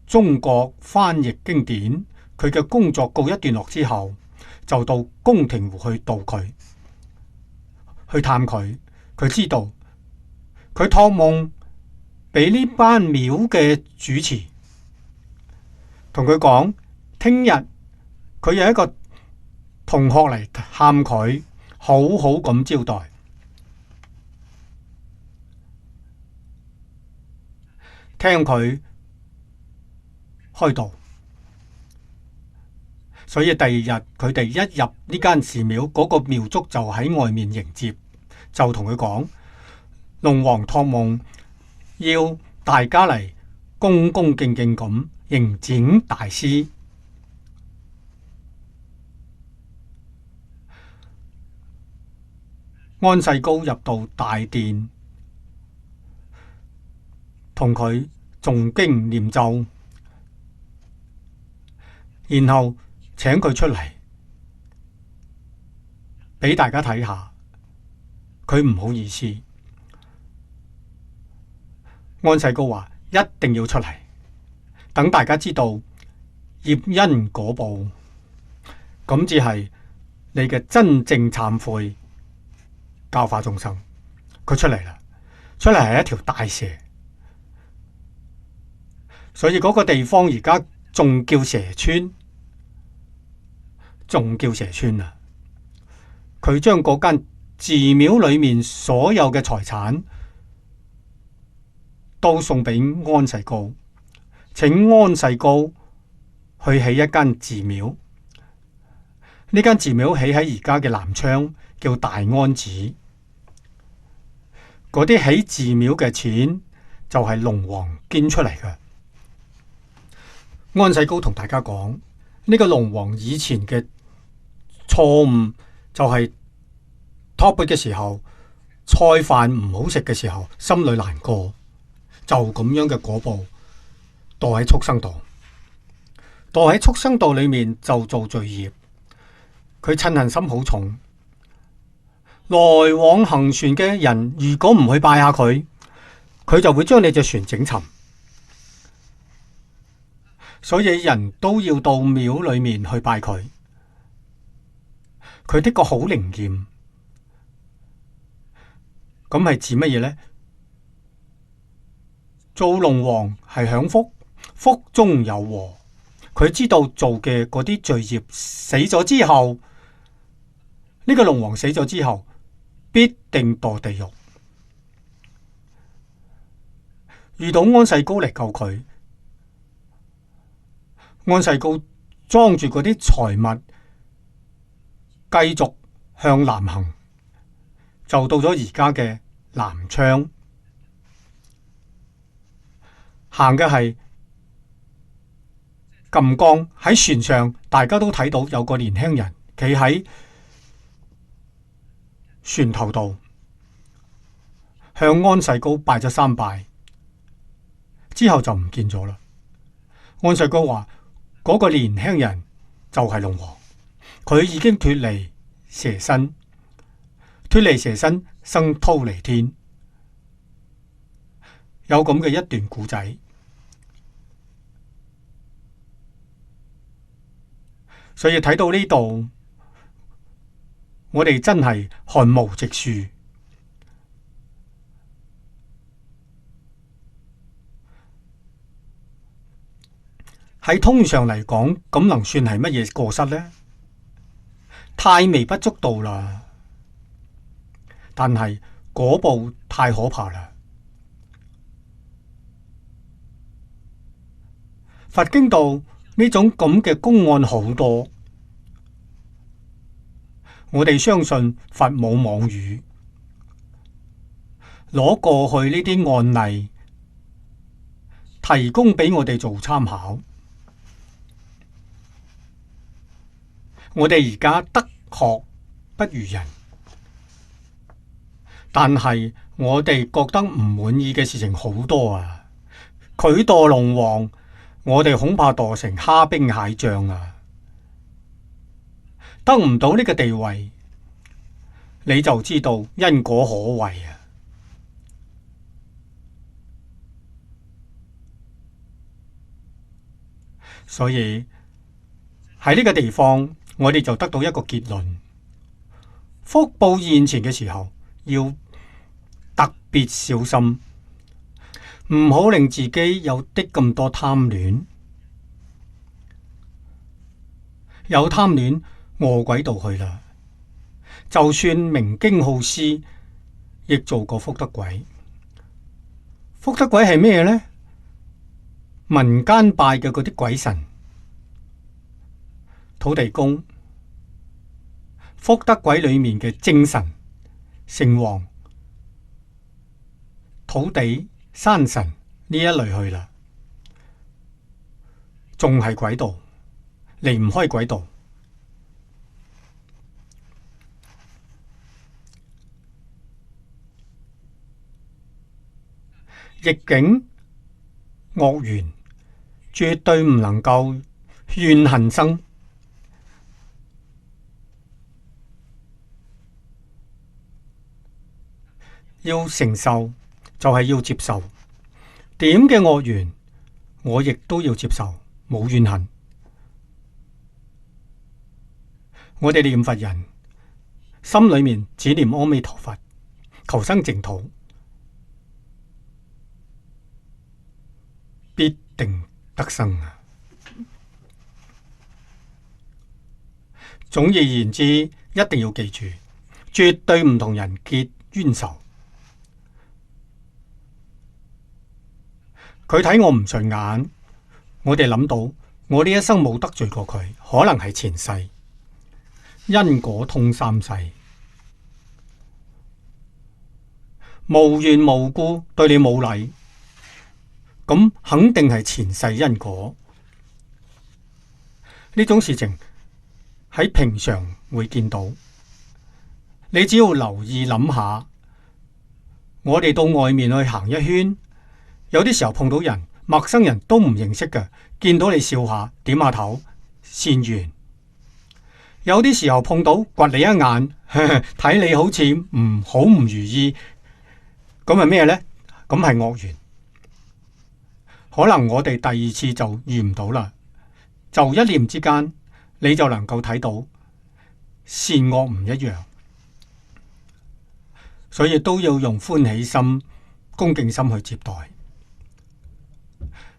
中國翻譯經典。佢嘅工作告一段落之後，就到宮廷湖去度佢，去探佢。佢知道佢託夢俾呢班廟嘅主持，同佢講，聽日佢有一個同學嚟探佢，好好咁招待。聽佢開導，所以第二日佢哋一入呢間寺廟，嗰個廟祝就喺外面迎接，就同佢講，龍王託夢要大家嚟恭恭敬敬咁迎接大師。安世高入到大殿，同佢誦經念咒，然後請佢出嚟俾大家睇下。佢唔好意思。安世高話一定要出嚟，等大家知道業因果報，咁至係你嘅真正懺悔，教化眾生。佢出嚟啦，出嚟係一條大蛇，所以嗰個地方而家仲叫蛇村。仲叫蛇村啊！佢將嗰間寺廟裏面所有嘅財產都送俾安世高，請安世高去起一間寺廟。呢間寺廟起喺而家嘅南昌，叫大安寺。嗰啲起寺廟嘅錢就係龍王捐出嚟嘅。安世高同大家講，呢個龍王以前嘅錯誤就係托缽嘅時候，菜飯唔好食嘅時候，心裏難過，就咁樣嘅果報，墮喺畜生道，墮喺畜生道裏面就做罪業。佢嗔恨心好重，來往行船嘅人如果唔去拜下佢，佢就會將你隻船整沉。所以人都要到廟裏面去拜佢。佢的確好靈驗，咁係指乜嘢呢？做龍王係享福，福中有禍。佢知道做嘅嗰啲罪業死咗之後，呢個龍王死咗之後必定墮地獄。遇到安世高嚟救佢，安世高裝住嗰啲財物，繼續向南行，就到咗而家嘅南昌。行嘅係贛江，喺船上大家都睇到有個年輕人企喺船頭度，向安世高拜咗3拜，之後就唔見咗啦。安世高話嗰個年輕人就係龍王，佢已經脫離蛇身，脫離蛇身生忉利天。有咁嘅一段古仔。所以睇到呢度，我哋真係寒毛直豎。喺通常嚟講，咁能算係乜嘢過失呢？太微不足道啦。但係果報太可怕啦。佛經度呢種咁嘅公案好多，我哋相信佛冇妄語，攞過去呢啲案例提供俾我哋做參考。我哋而家得學不如人，但係我哋覺得唔滿意嘅事情好多啊！佢墮龍王，我哋恐怕墮成蝦兵蟹將啊！得唔到呢個地位，你就知道因果可畏啊！所以喺呢個地方，我哋就得到一個結論：福報現前嘅時候，要特別小心，唔好令自己有啲咁多貪戀。有貪戀，餓鬼道去啦。就算明經好施，亦做過福德鬼。福德鬼係咩呢？民間拜嘅嗰啲鬼神，土地公、福德鬼裏面嘅精神、城隍、土地、山神呢一類去啦，仲係鬼道，離唔開鬼道。逆境惡緣絕對唔能夠怨恨生，要承受就係要接受。點嘅惡緣我亦都要接受，冇怨恨。我哋念佛人心裏面只念阿彌陀佛，求生淨土，必定得生啊！總而言之，一定要記住，絕對唔同人結冤仇。佢睇我唔順眼，我哋諗到我呢一生冇得罪過佢，可能係前世，因果通三世，無緣無故對你冇禮，咁肯定係前世因果。呢種事情喺平常會見到，你只要留意諗下，我哋到外面去行一圈，有啲時候碰到人，陌生人都唔認識嘅，見到你笑下，點下頭，善緣。有啲時候碰到掘你一眼，睇你好似好唔如意，咁係咩呢？咁係惡緣。可能我哋第二次就遇唔到啦，就一念之間，你就能夠睇到善惡唔一樣，所以都要用歡喜心、恭敬心去接待。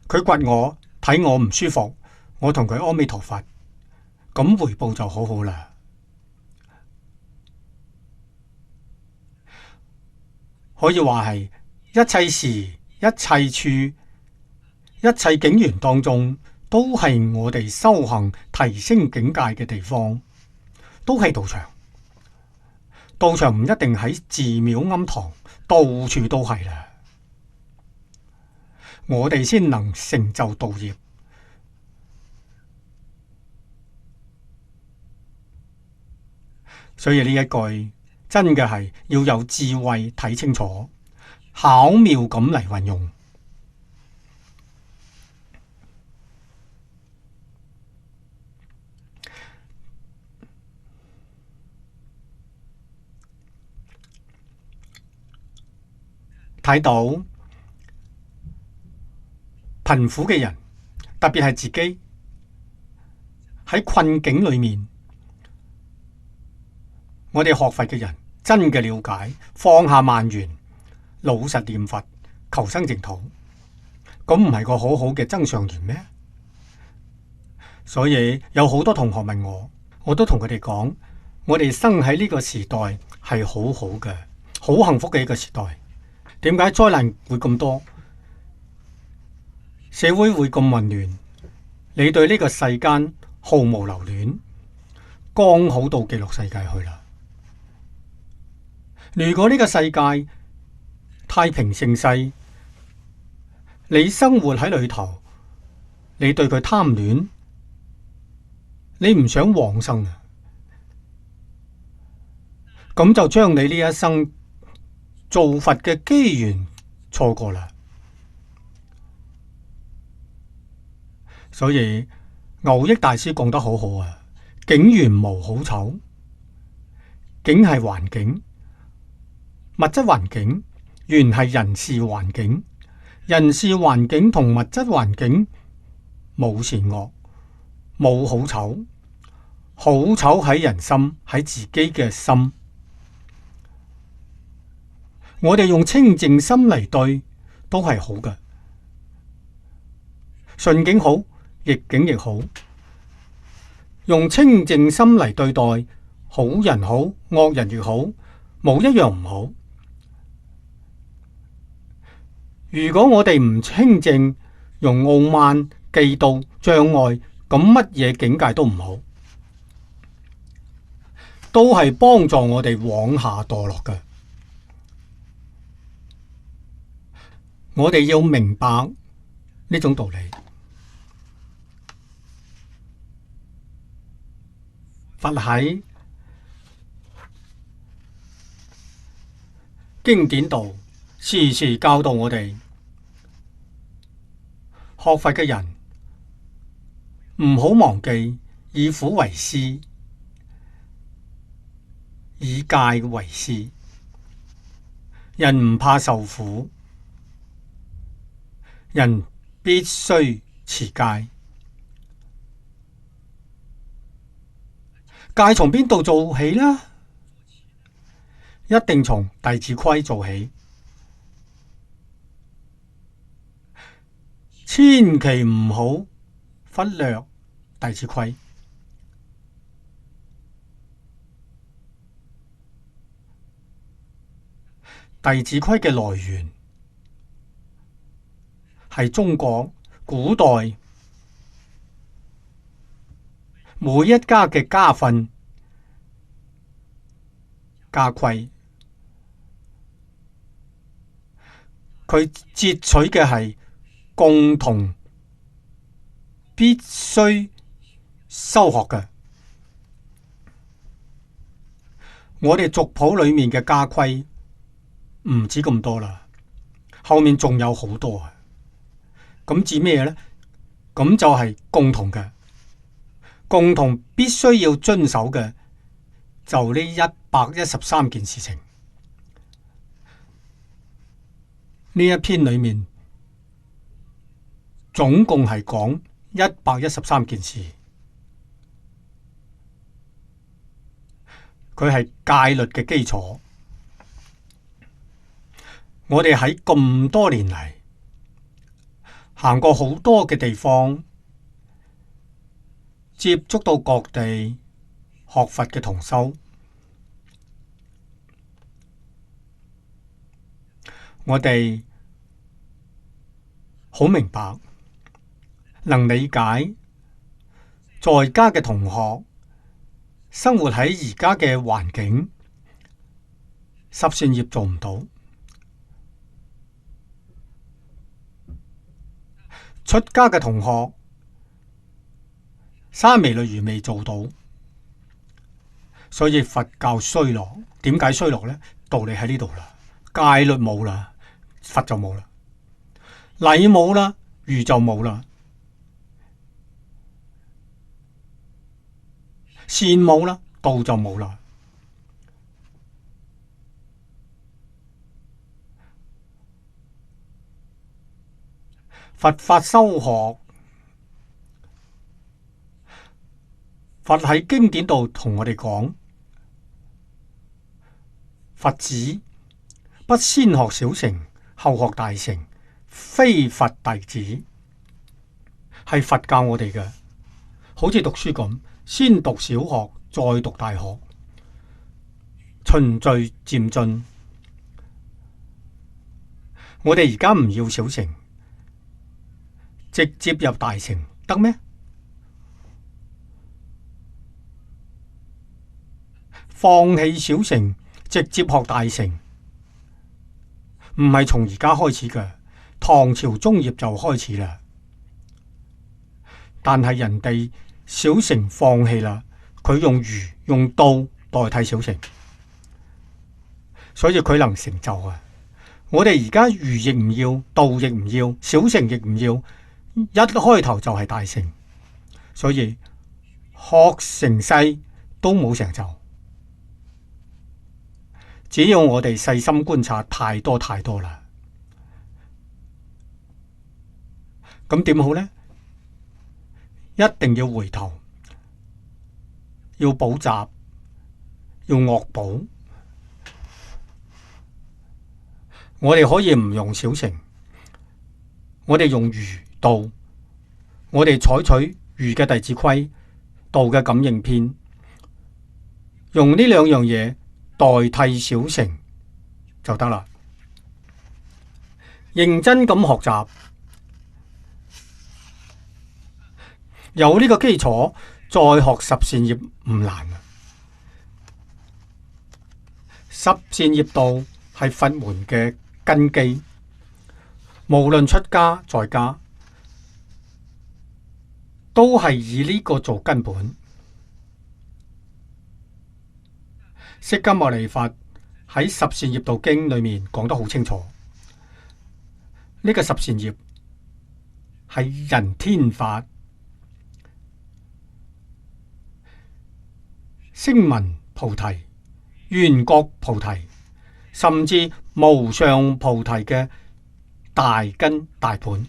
佢掘我，睇我唔舒服，我同佢阿彌陀佛，咁回報就好好啦。可以話係一切時、一切處、一切境緣當中，都係我哋修行提升境界嘅地方，都係道場。道場唔一定喺寺廟庵堂，到處都係啦。我哋先能成就道業。所以呢一句真嘅係要有智慧睇清楚，巧妙咁嚟運用。睇到貧苦嘅人，特別係自己喺困境裏面，我哋學佛嘅人真嘅了解，放下萬緣，老實念佛，求生淨土，咁唔係個好好嘅增上緣咩？所以有好多同學問我，我都同佢哋講，我哋生喺呢個時代係好好嘅，好幸福嘅一個時代。點解災難會咁多？社會會咁混亂？你對呢個世間毫無留戀，剛好到極樂世界去啦。如果呢個世界太平盛世，你生活喺裏頭，你對佢貪戀，你唔想往生啊，咁就將你呢一生做佛嘅機緣錯過啦。所以牛益大師講得好好啊，境緣無好醜，境係環境，物質環境，緣係人事環境，人事環境同物質環境冇善惡，冇好醜，好醜喺人心，喺自己嘅心。我哋用清淨心嚟對，都係好嘅。順境好，逆境亦好，用清淨心嚟對待，好人好，惡人亦好，冇一樣唔好。如果我哋唔清淨，用傲慢、嫉妒、障礙，咁乜嘢境界都唔好，都係幫助我哋往下墮落嘅。我哋要明白呢種道理。佛喺經典度時時教導我哋，學佛嘅人唔好忘記以苦為師，以戒為師。人唔怕受苦，人必須持戒。戒從邊度做起呢？一定從《弟子規》做起，千祈唔好忽略《弟子規》。弟子規嘅來源係中國古代每一家嘅家訓家規，佢截取嘅係共同必須修學嘅。我哋族譜裏面嘅家規唔止咁多啦，後面仲有好多啊。咁指咩呢？咁就係共同嘅，共同必須要遵守嘅，就呢113件事情。呢一篇裏面總共係講113件事，佢係戒律嘅基礎。我哋喺咁多年嚟行過好多嘅地方，接觸到各地學佛嘅同修，我哋好明白，能理解在家嘅同學生活喺而家嘅環境，十善業做唔到，出家嘅同學三昧律儀未做到，所以佛教衰落。點解衰落呢？道理喺呢度啦，戒律冇啦，佛就冇啦，禮冇啦，儒就冇啦，善冇啦，道就冇啦。佛法修學，佛喺經典度同我哋講，佛子不先學小乘，後學大乘，非佛弟子。係佛教我哋嘅，好似讀書咁，先讀小學，再讀大學，循序漸進。我哋而家唔要小乘，直接入大乘得咩？放棄小乘，直接學大乘，唔係從而家開始嘅，唐朝中葉就開始啦。但係人哋小乘放棄啦，佢用儒用道代替小乘，所以佢能成就啊！我哋而家儒亦唔要，道亦唔要，小乘亦唔要，一開頭就係大乘，所以學成世都冇成就。只要我哋細心觀察，太多太多啦。咁點好呢？一定要回頭，要補習，要惡補。我哋可以唔用小乘，我哋用儒道，我哋採取儒嘅弟子規，道嘅感應篇，用呢兩樣嘢代替小乘就得啦。認真咁學習，有呢個基礎，再學十善業唔難啊！十善業道係佛門嘅根基，無論出家在家，都係以呢個做根本。釋迦牟尼佛喺十善業道經裏面講得好清楚，呢個十善業係人天法，聲聞菩提、緣覺菩提，甚至無上菩提嘅大根大本。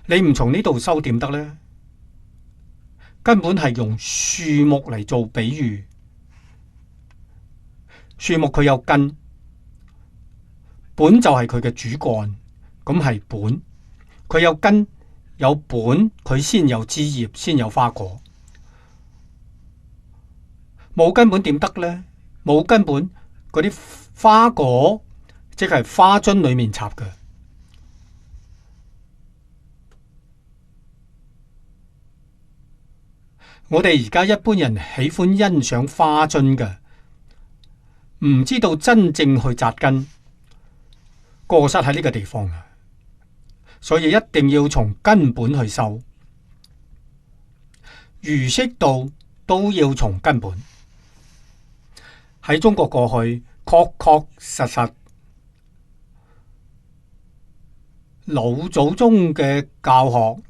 你唔從呢度修點得呢？根本係用樹木嚟做比喻，樹木佢有根，本就係佢嘅主幹，咁係本。佢有根有本，佢先有枝葉，先有花果。冇根本點得呢？冇根本嗰啲花果，即係花樽裏面插嘅。我哋而家一般人喜歡欣賞花樽嘅，唔知道真正去扎根，過失喺呢個地方啊！所以一定要從根本去修，儒釋道都要從根本。喺中國過去確確實實，老祖宗嘅教學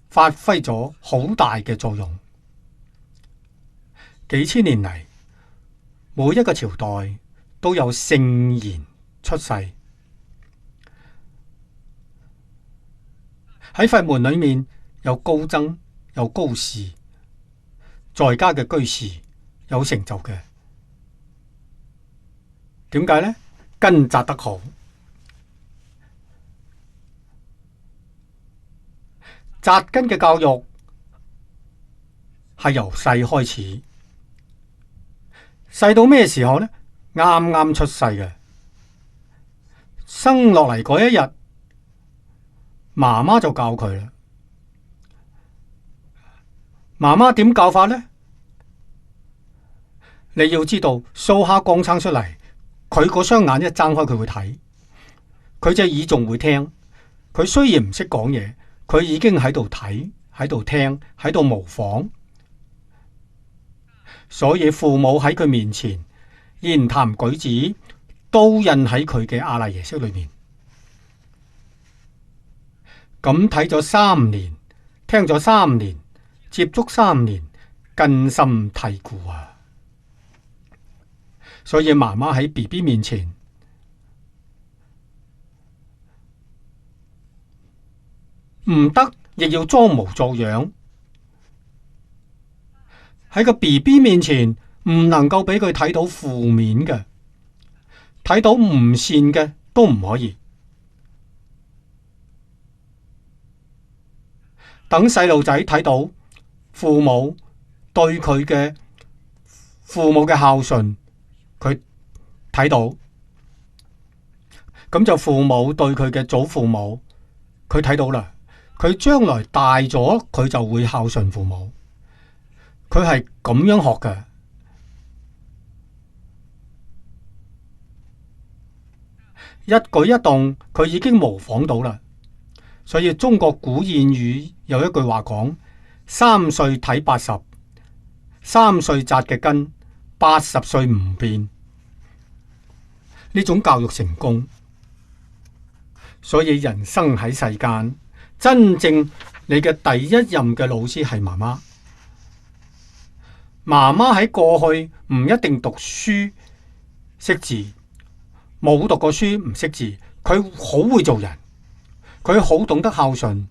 發揮咗好大嘅作用。幾千年嚟，每一個朝代都有聖賢出世。喺佛門裏面有高僧，有高士，在家嘅居士有成就嘅。點解呢？根扎得好，扎根嘅教育係由細開始，細到咩時候呢？啱啱出世嘅，生落嚟嗰一日，媽媽就教佢啦。媽媽點教法呢？你要知道，蘇蝦剛生出嚟，佢個雙眼一睜開，佢會睇，佢隻耳仲會聽。佢雖然唔識講嘢，佢已經喺度睇，喺度聽，喺度模仿。所以父母喺佢面前言談舉止都印喺佢嘅阿賴耶識裏面。咁睇咗3年，聽咗3年，接觸3年，根深蒂固啊！所以媽媽喺 BB 面前唔得，亦要裝模作樣。喺個 BB 面前唔能夠俾佢睇到負面嘅，睇到唔善嘅都唔可以。等細路仔睇到父母對佢嘅父母嘅孝順，佢睇到，咁就父母對佢嘅祖父母，佢睇到啦。佢將來大咗，佢就會孝順父母。佢係咁樣學嘅，一舉一動佢已經模仿到啦。所以中國古諺語有一句話講：3歲睇80， 3歲扎嘅根，80歲唔變。呢種教育成功，所以人生喺世間，真正你嘅第一任嘅老師係媽媽。媽媽喺過去唔一定讀書識字，冇讀過書唔識字，佢好會做人，佢好懂得孝順，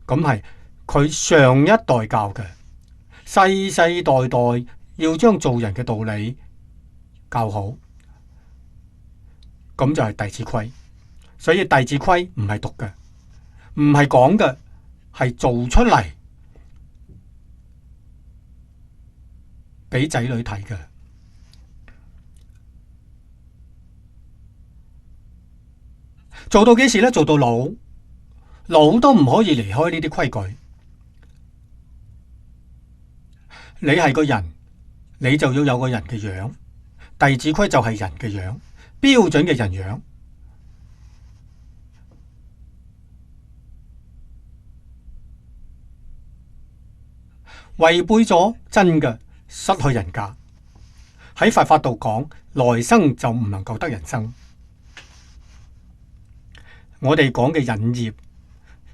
咁係佢上一代教嘅，世世代代要將做人嘅道理教好，咁就係《弟子規》。所以《弟子規》唔係讀嘅，唔係講嘅，係做出嚟俾仔女睇嘅。做到幾時呢？做到老，老都唔可以離開呢啲規矩。你係個人，你就要有個人嘅樣。弟子規就係人嘅樣，標準嘅人樣。違背咗真嘅，失去人格。喺佛法度講，來生就唔能夠得人生。我哋講嘅引業，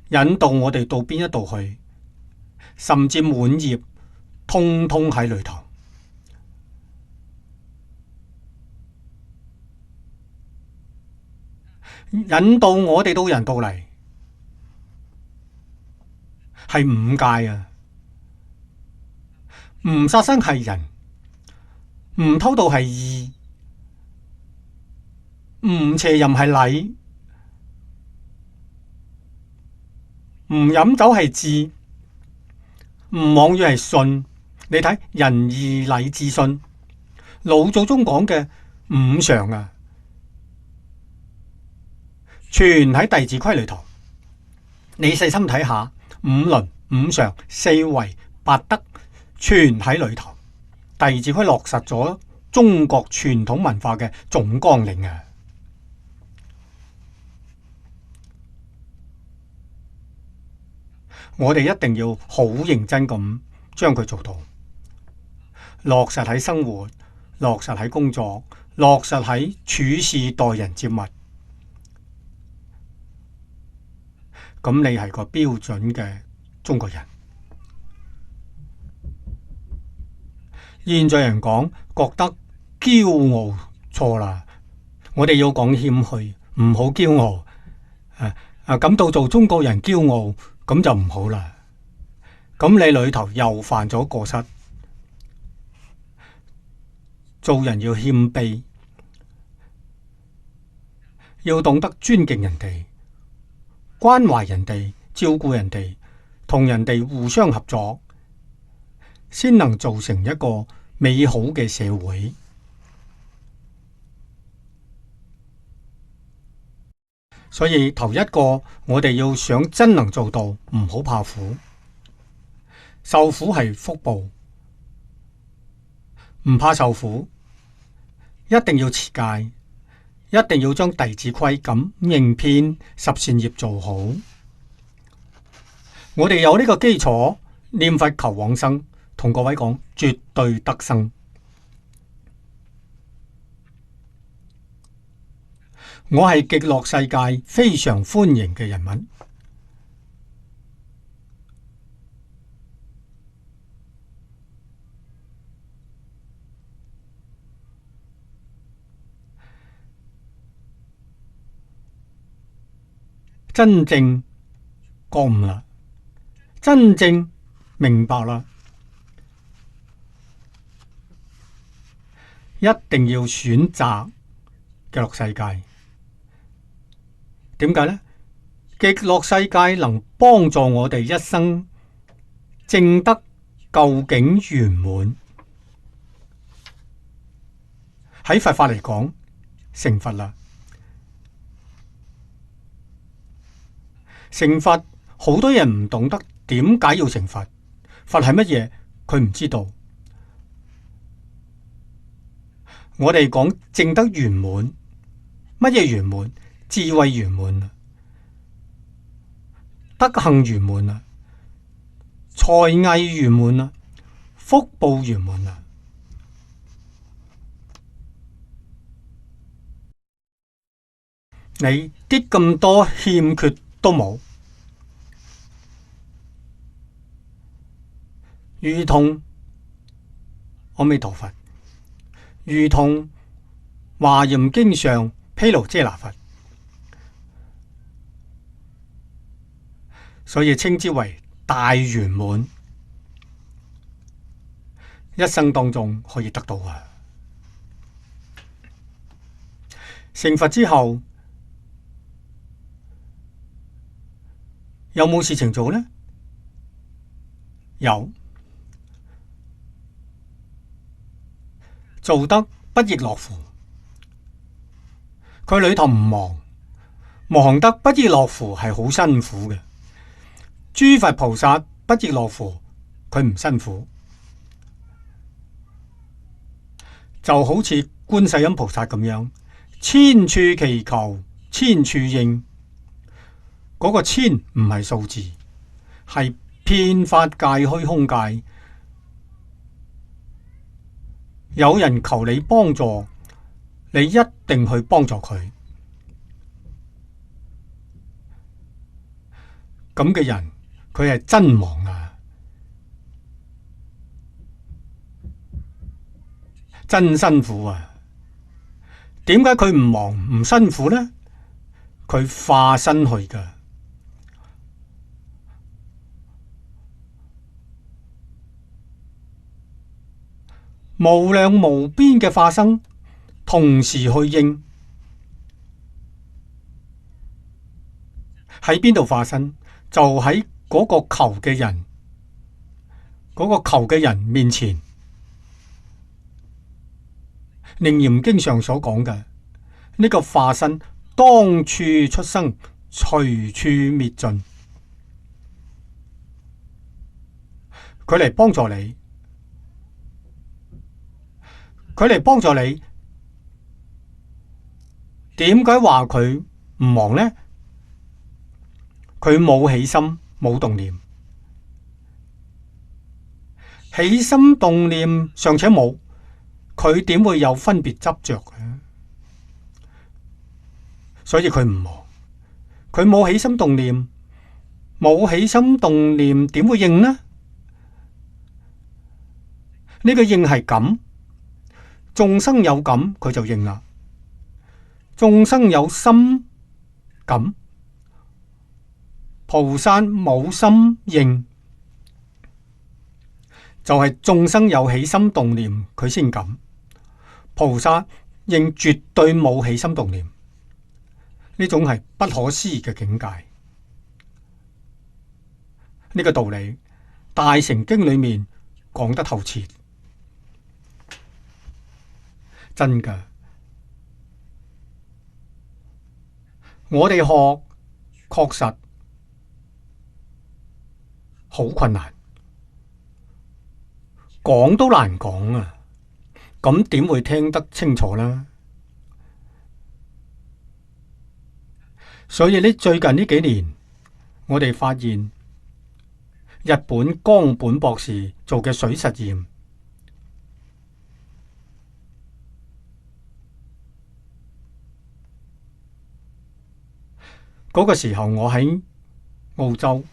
引導我哋到邊一度去，甚至滿業，通通喺裏頭。引導我哋到人道嚟，係5戒啊！唔殺生係仁，唔偷盜係義，唔邪淫係禮，唔飲酒係智，唔妄語係信。你睇仁義禮智信，老祖宗講嘅五常啊，全喺《弟子規》裏頭。你細心睇下，五倫、五常、四維、八德，全喺裏頭。《弟子規》落實咗中國傳統文化嘅總綱領啊！我哋一定要好認真咁將佢做到，落實喺生活，落實喺工作，落實喺處事待人接物。咁你係個標準嘅中國人。現在人講覺得驕傲錯啦，我哋要講謙虛，唔好驕傲。感到做中國人驕傲，咁就唔好啦。咁你裏頭又犯咗過失。做人要謙卑，要懂得尊敬人哋，關懷人哋，照顧人哋，同人哋互相合作，先能造成一個美好嘅社會。所以頭一個，我哋要想真能做到，唔好怕苦，受苦係福報，唔怕受苦，一定要持戒，一定要將弟子規咁應篇十善業做好。我哋有呢個基礎，念佛求往生，同各位講絕對得生。我係極樂世界非常歡迎嘅人物。真正覺悟啦，真正明白啦，一定要選擇極樂世界。點解呢？極樂世界能幫助我哋一生證得究竟圓滿。喺佛法嚟講，成佛啦。成佛，好多人唔懂得點解要成佛。佛係乜嘢？佢唔知道。我哋講證得圓滿，乜嘢圓滿？智慧圓滿啊，德行圓滿啊，才藝圓滿啊，福報圓滿啊。你啲咁多欠缺都冇，如同阿彌陀佛，如同華嚴經上毗盧遮那佛。所以稱之為大圓滿，一生當中可以得到啊！成佛之後有冇事情做呢？有，做得不亦樂乎。佢裏頭唔忙，忙得不亦樂乎係好辛苦嘅。諸佛菩薩不亦樂乎，佢唔辛苦，就好似觀世音菩薩咁樣，千處祈求千處應。嗰個千唔係數字，係遍法界虛空界。有人求你幫助，你一定去幫助佢。咁嘅人，佢係真忙啊，真辛苦啊！點解佢唔忙唔辛苦呢？佢化身去噶，無量無邊嘅化身，同時去應。喺邊度化身？就喺嗰個求嘅人，嗰個求嘅人面前，楞嚴經上所講嘅呢個化身，當處出生，隨處滅盡，佢嚟幫助你，佢嚟幫助你。點解話佢唔忙呢？佢冇起心，冇動念，起心動念尚且冇，佢點會有分別執着嘅？所以佢唔忙，佢冇起心動念，冇起心動念點會應呢？呢個應係感，眾生有感佢就應啦。眾生有心感，菩薩冇心應，就係眾生有起心動念佢先感，菩薩應絕對冇起心動念，呢種係不可思議嘅境界。呢個道理大乘經裏面講得透徹，真㗎。我哋學確實好困難，講都難講啊！咁點會聽得清楚呢？所以呢，最近呢幾年，我哋發現日本江本博士做嘅水實驗，嗰個時候我喺澳洲，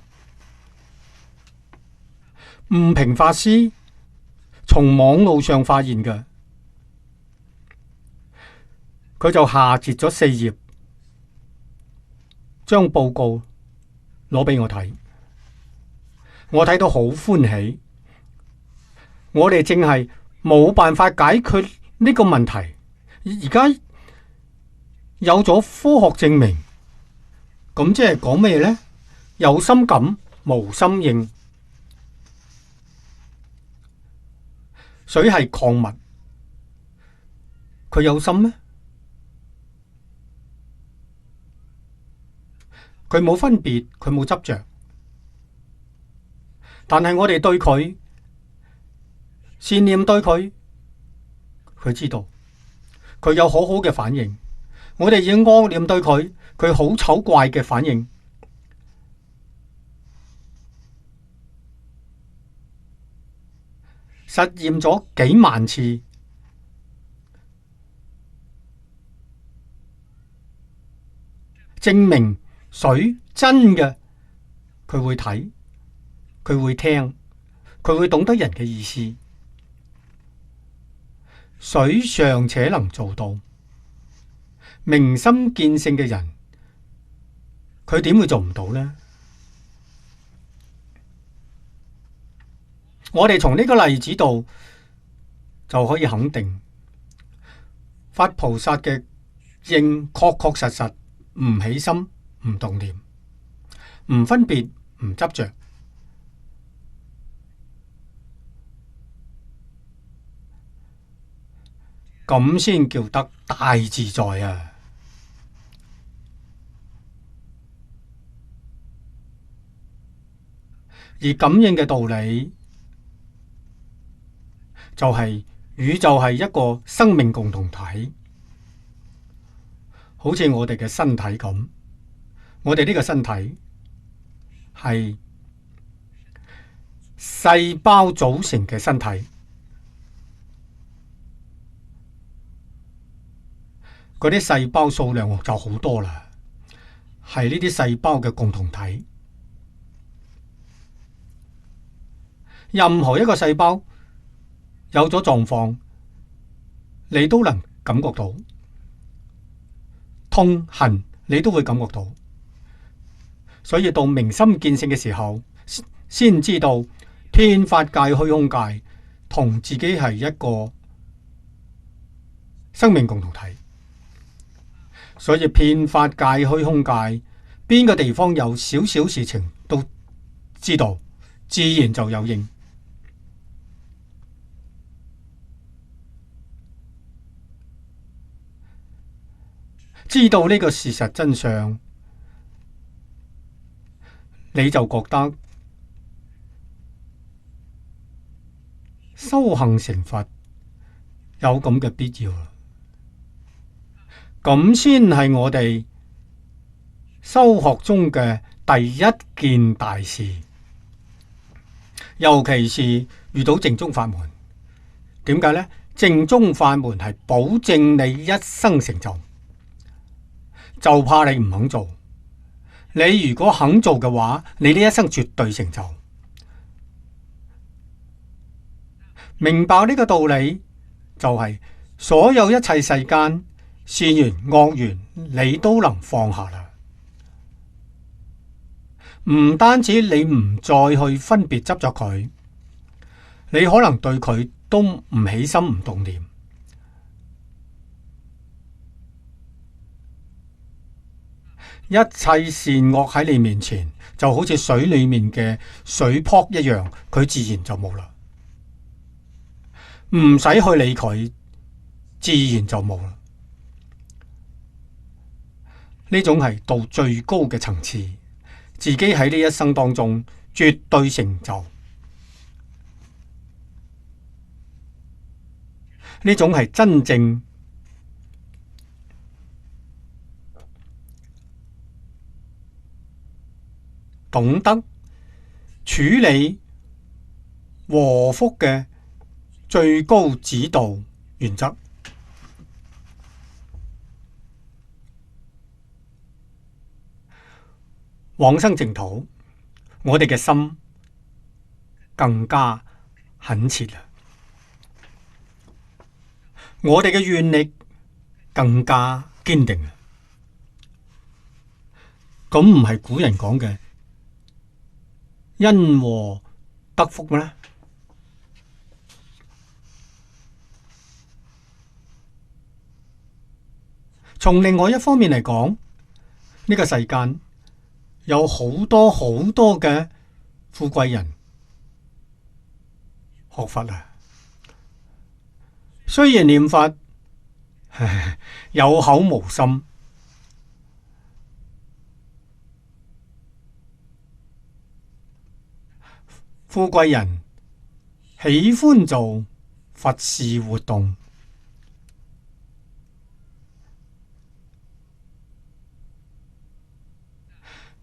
悟平法師從網路上發現嘅，佢就下截咗4頁，將報告攞俾我睇，我睇到好歡喜。我哋正係冇辦法解決呢個問題，而家有咗科學證明。咁即係講咩呢？有心感，無心應。水係礦物，佢有心咩？佢冇分別，佢冇執着。但係我哋對佢善念對佢，佢知道佢有好好嘅反應。我哋以惡念對佢，佢好醜怪嘅反應。實驗咗幾萬次，證明水真嘅，佢會睇，佢會聽，佢會懂得人嘅意思。水尚且能做到，明心見性嘅人，佢點會做唔到呢？我哋從呢個例子度就可以肯定，法菩薩嘅應確確實實唔起心、唔動念、唔分別、唔執着，咁先叫得大自在啊！而感應嘅道理就係宇宙係一個生命共同體，好似我哋嘅身體咁，我哋呢個身體係細胞組成嘅身體，嗰啲細胞數量就好多啦，係呢啲細胞嘅共同體。任何一個細胞有咗狀況，你都能感覺到痛恨，你都會感覺到。所以到明心見性嘅時候，先知道天法界、虛空界同自己係一個生命共同體。所以遍法界、虛空界，邊個地方有少少事情都知道，自然就有應。知道呢個事實真相，你就覺得修行成佛有咁嘅必要啦。咁先係我哋修學中嘅第一件大事，尤其是遇到正宗法門。點解呢？正宗法門係保證你一生成就，就怕你唔肯做。你如果肯做嘅話，你呢一生絕對成就。明白呢個道理，就係所有一切世間善緣惡緣，你都能放下啦。唔單止你唔再去分別執着佢，你可能對佢都唔起心唔動念。一切善惡喺你面前，就好似水裏面嘅水泡一樣，佢自然就冇啦。唔使去理佢，自然就冇啦。呢種係到最高嘅層次，自己喺呢一生當中絕對成就。呢種係真正懂得處理禍福嘅最高指導原則。往生淨土，我哋嘅心更加懇切啦，我哋嘅願力更加堅定啦。咁唔係古人講嘅因禍得福咩？從另外一方面嚟講，呢個世間有好多好多嘅富貴人學佛啊，雖然念佛有口無心，富貴人喜歡做佛事活動，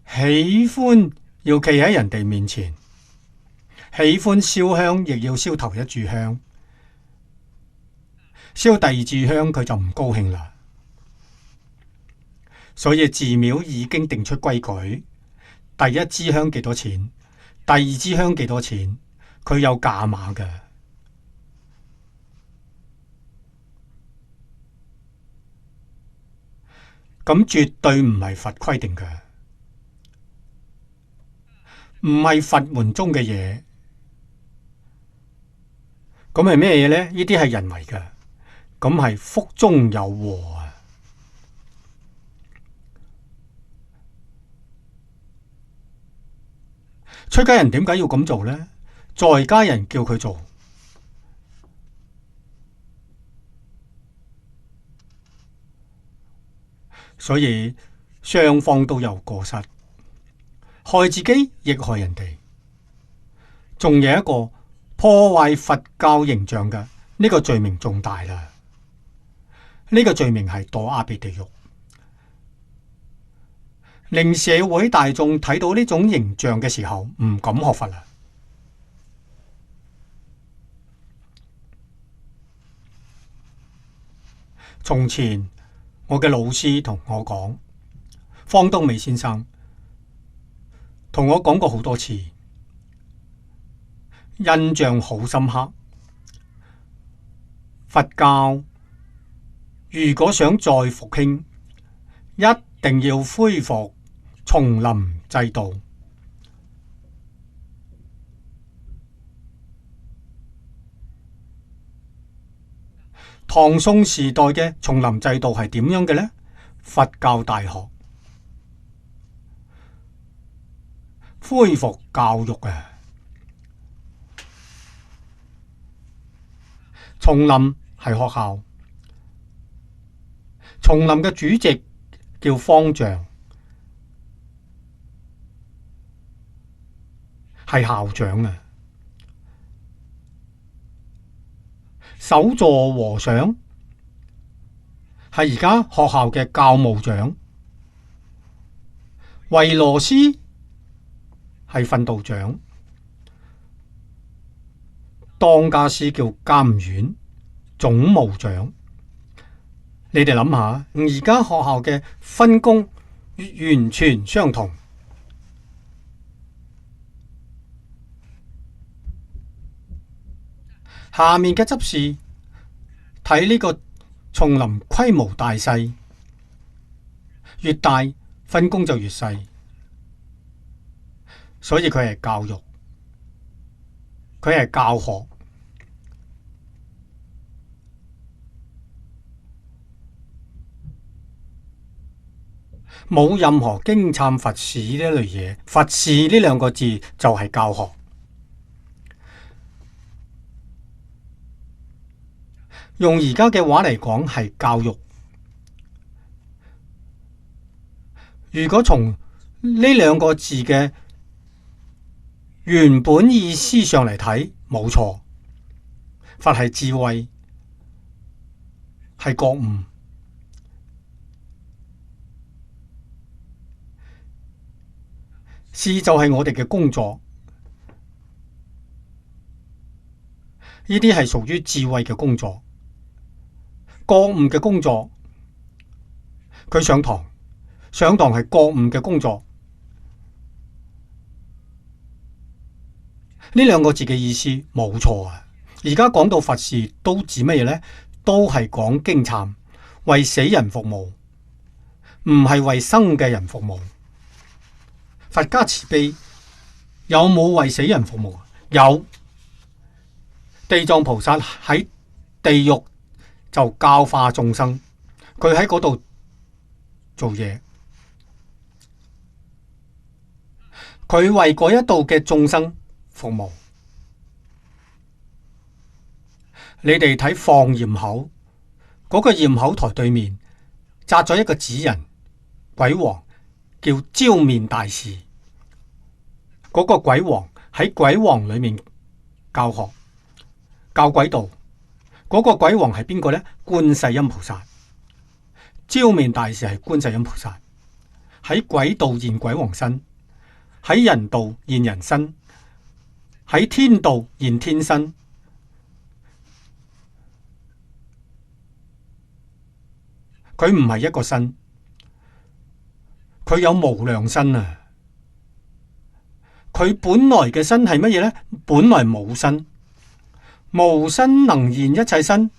喜歡要企喺人哋面前，喜歡燒香亦要燒頭一炷香，燒第二炷香佢就唔高興啦。所以寺廟已經定出規矩，第一支香幾多錢，第二支香幾多錢，佢有價碼嘅。咁絕對唔係佛規定嘅，唔係佛門中嘅嘢。咁係咩嘢呢？呢啲係人為嘅，咁係福中有禍啊！出家人點解要咁做呢？在家人叫佢做，所以雙方都有過失，害自己亦害人哋。仲有一個破壞佛教形象嘅呢個罪名重大啦！呢個罪名係墮阿鼻地獄，令社會大眾睇到呢種形象嘅時候唔敢學佛啦。從前我嘅老師同我講，方東美先生同我講過好多次，印象好深刻。佛教如果想再復興，一定要恢復叢林制度。唐宋時代嘅叢林制度係點樣嘅呢？佛教大學恢復教育啊！叢林係學校，叢林嘅主席叫方丈，係校長啊。首座和尚係而家學校嘅教務長，維羅斯係訓導長，當家師叫監院總務長。你哋諗下，而家學校嘅分工完全相同。下面嘅執事睇呢個叢林規模大細，越大分工就越細，所以佢係教育，佢係教學。冇任何經懺佛事呢類嘢，佛事呢兩個字就係教學。用而家嘅話嚟講係教育。如果從呢兩個字嘅原本意思上嚟睇，冇錯，佛係智慧，係覺悟。事就係我哋嘅工作，呢啲係屬於智慧嘅工作。覺悟嘅工作，佢上堂係覺悟嘅工作。呢兩個字嘅意思冇錯啊！而家講到佛事都指乜嘢呢？都係講經懺，為死人服務，唔係為生嘅人服務。佛家慈悲有冇為死人服務？有。地藏菩薩喺地獄就教化眾生，佢喺嗰度做嘢，佢為嗰一度嘅眾生服務。你哋睇放焰口嗰個焰口台對面紮咗一個紙人，鬼王叫焦面大士。嗰個鬼王喺鬼王裏面教學教鬼道。嗰個鬼王係邊個呢？觀世音菩薩。焦面大士係觀世音菩薩，喺鬼道現鬼王身，喺人道現人身，喺天道現天身。佢唔係一個身，佢有無量身啊！佢本來嘅身係乜嘢呢？本來冇身。無身能現一切身。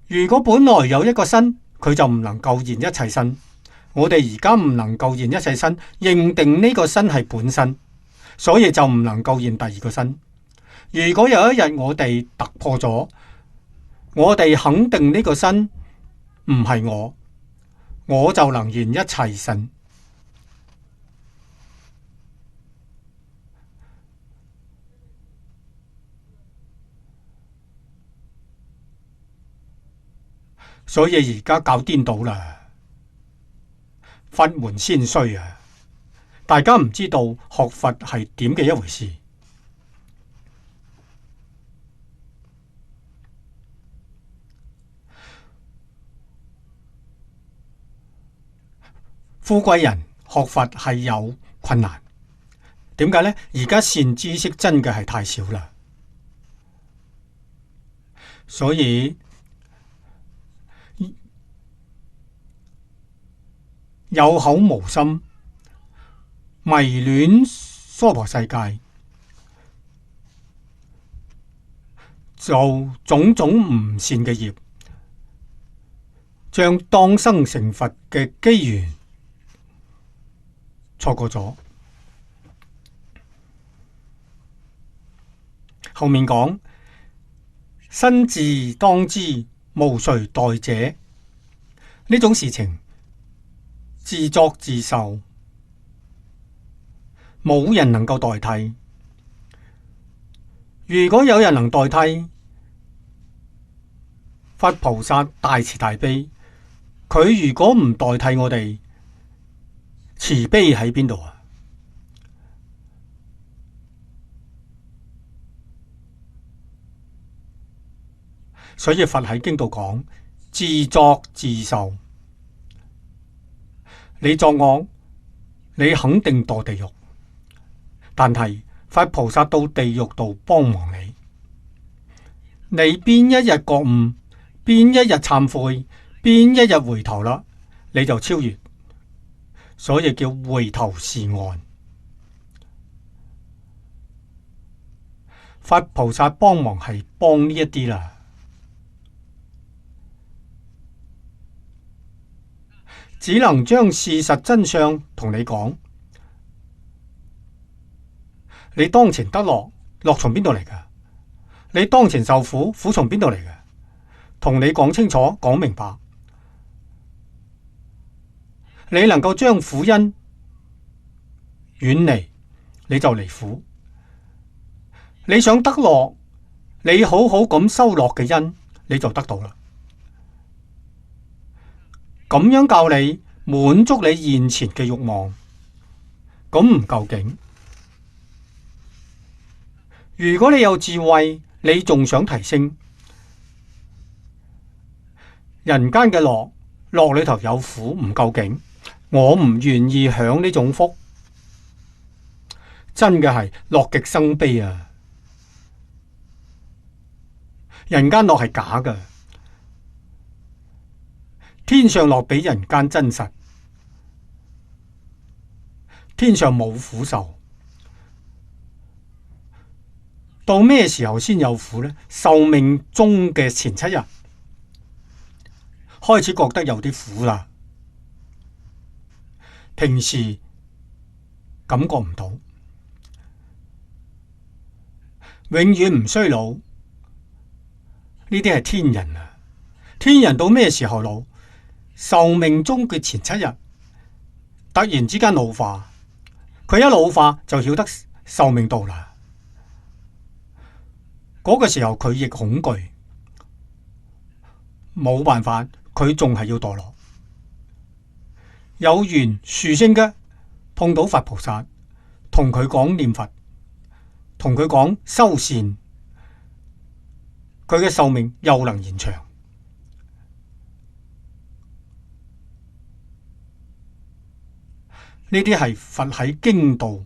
如果本來有一個身，佢就唔能夠現一切身。我哋而家唔能夠現一切身，認定呢個身係本身，所以就唔能夠現第二個身。如果有一日我哋突破咗，我哋肯定呢個身唔係我就能現一切身。所以而家搞顛倒啦，佛門先衰啊！大家唔知道學佛係點嘅一回事。富貴人學佛係有困難，點解呢？而家善知識真嘅係太少啦，所以有口無心，迷戀娑婆世界，做種種唔善嘅業，將當生成佛嘅機緣錯過咗。後面講身自當知，無誰代者，呢種事情自作自受，冇人能夠代替。如果有人能代替，佛菩薩大慈大悲，佢如果唔代替我哋，慈悲喺邊度啊？所以佛喺經度講，自作自受。你作惡，你肯定墮地獄。但係佛菩薩到地獄度幫忙你，你邊一日覺悟，邊一日懺悔，邊一日回頭啦，你就超越。所以叫回頭是岸。佛菩薩幫忙係幫呢一啲啦。只能將事實真相同你講。你當前得樂，樂從邊度嚟㗎？你當前受苦，苦從邊度嚟㗎？同你講清楚，講明白。你能夠將苦因遠離，你就離苦。你想得樂，你好好咁修樂嘅因，你就得到啦。咁樣教你滿足你現前嘅慾望，咁唔夠勁。如果你有智慧，你仲想提升。人間嘅樂，樂裏頭有苦，唔夠勁。我唔願意享呢種福，真嘅係樂極生悲啊！人間樂係假嘅。天上樂比人間真實，天上冇苦受，到咩時候先有苦呢？壽命中嘅前7日開始覺得有啲苦啦，平時感覺唔到，永遠唔衰老，呢啲係天人啊！天人到咩時候老？壽命中嘅前7日，突然之間老化，佢一老化就曉得壽命到啦。嗰個時候佢亦恐懼，冇辦法，佢仲係要墮落。有緣殊勝嘅碰到佛菩薩，同佢講念佛，同佢講修善，佢嘅壽命又能延長。呢啲係佛喺經度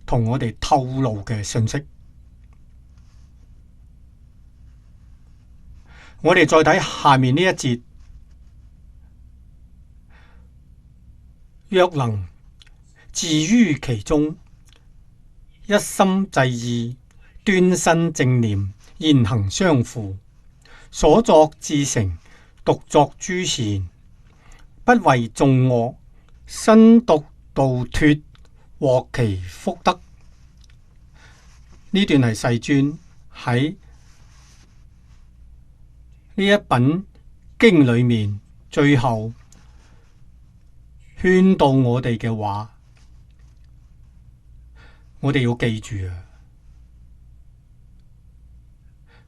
同我哋透露嘅信息。我哋再睇下面呢一節，若能自於其中，一心濟意，端身正念，言行相符，所作至誠，獨作諸善，不為眾惡，身獨度脫，獲其福德。呢段係世尊喺呢一品經裏面最後勸導我哋嘅話，我哋要記住啊！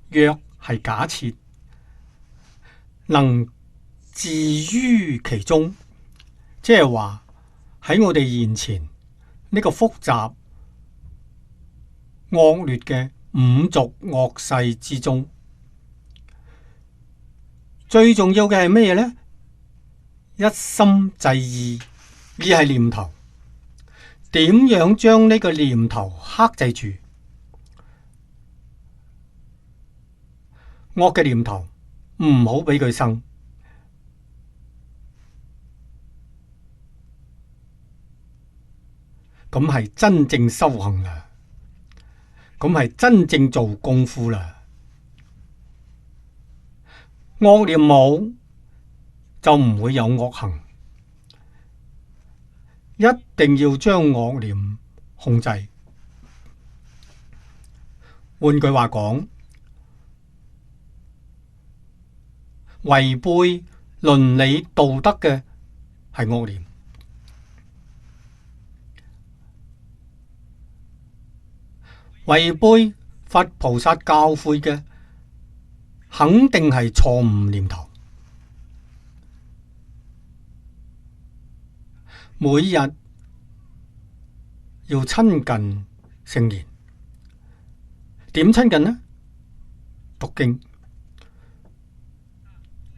若係假設能自於其中，即係話喺我哋現前呢個複雜惡劣嘅五濁惡世之中，最重要嘅係乜嘢呢？一心濟意，意係念頭。點樣將呢個念頭克制住？惡嘅念頭唔好俾佢生。咁係真正修行啦，咁係真正做功夫啦。惡念冇就唔會有惡行，一定要將惡念控制。換句話講，違背倫理道德嘅係惡念，違背佛菩薩教誨嘅肯定係錯誤念頭。每日要親近聖言。點親近呢？讀經，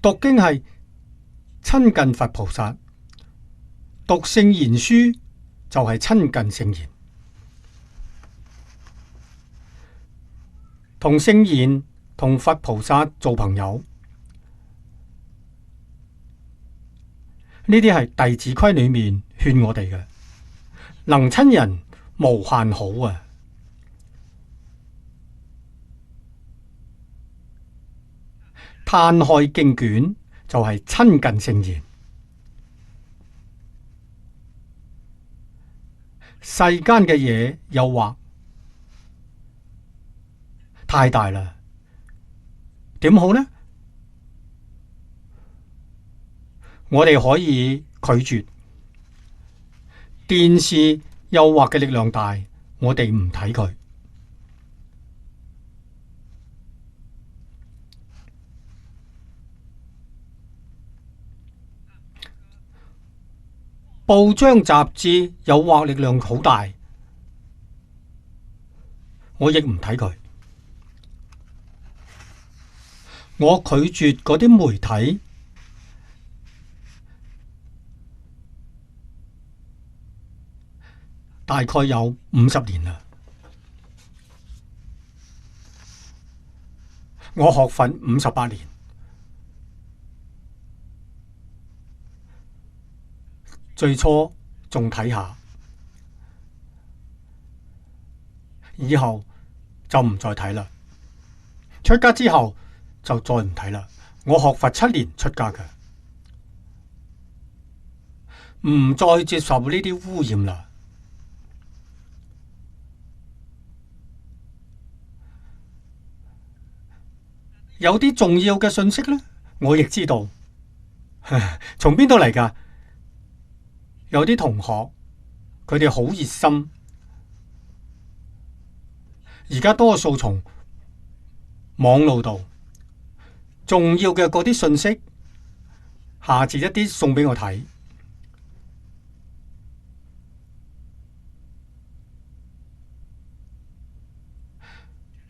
讀經係親近佛菩薩，讀聖言書就係親近聖言。同聖言同佛菩薩做朋友，呢啲係弟子規裏面勸我哋嘅，能親人無限好啊！攤開經卷就係親近聖言。世間嘅嘢誘惑太大啦，點好呢？我哋可以拒絕。電視誘惑嘅力量大，我哋唔睇佢。報章雜誌誘惑力量好大，我亦唔睇佢。我拒絕嗰啲媒體，大概有50年啦。我學佛58年，最初仲睇下，以後就唔再睇啦。出家之後就再唔睇啦。我學佛7年出家嘅，唔再接受呢啲污染啦。有啲重要嘅信息呢，我亦知道，從邊度嚟㗎？有啲同學佢哋好熱心，而家多數從網路度重要嘅嗰啲信息，下次一啲送俾我睇。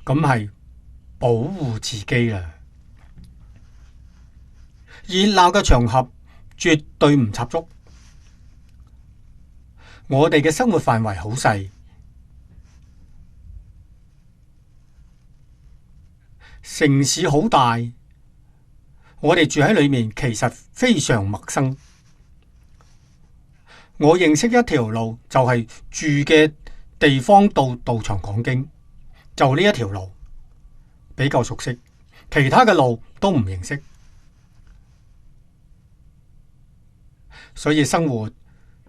咁係保護自己啦。熱鬧嘅場合絕對唔插足。我哋嘅生活範圍好細，城市好大，我哋住喺裏面其實非常陌生。我認識一條路，就係住嘅地方到道場講經，就呢一條路比較熟悉，其他嘅路都唔認識。所以生活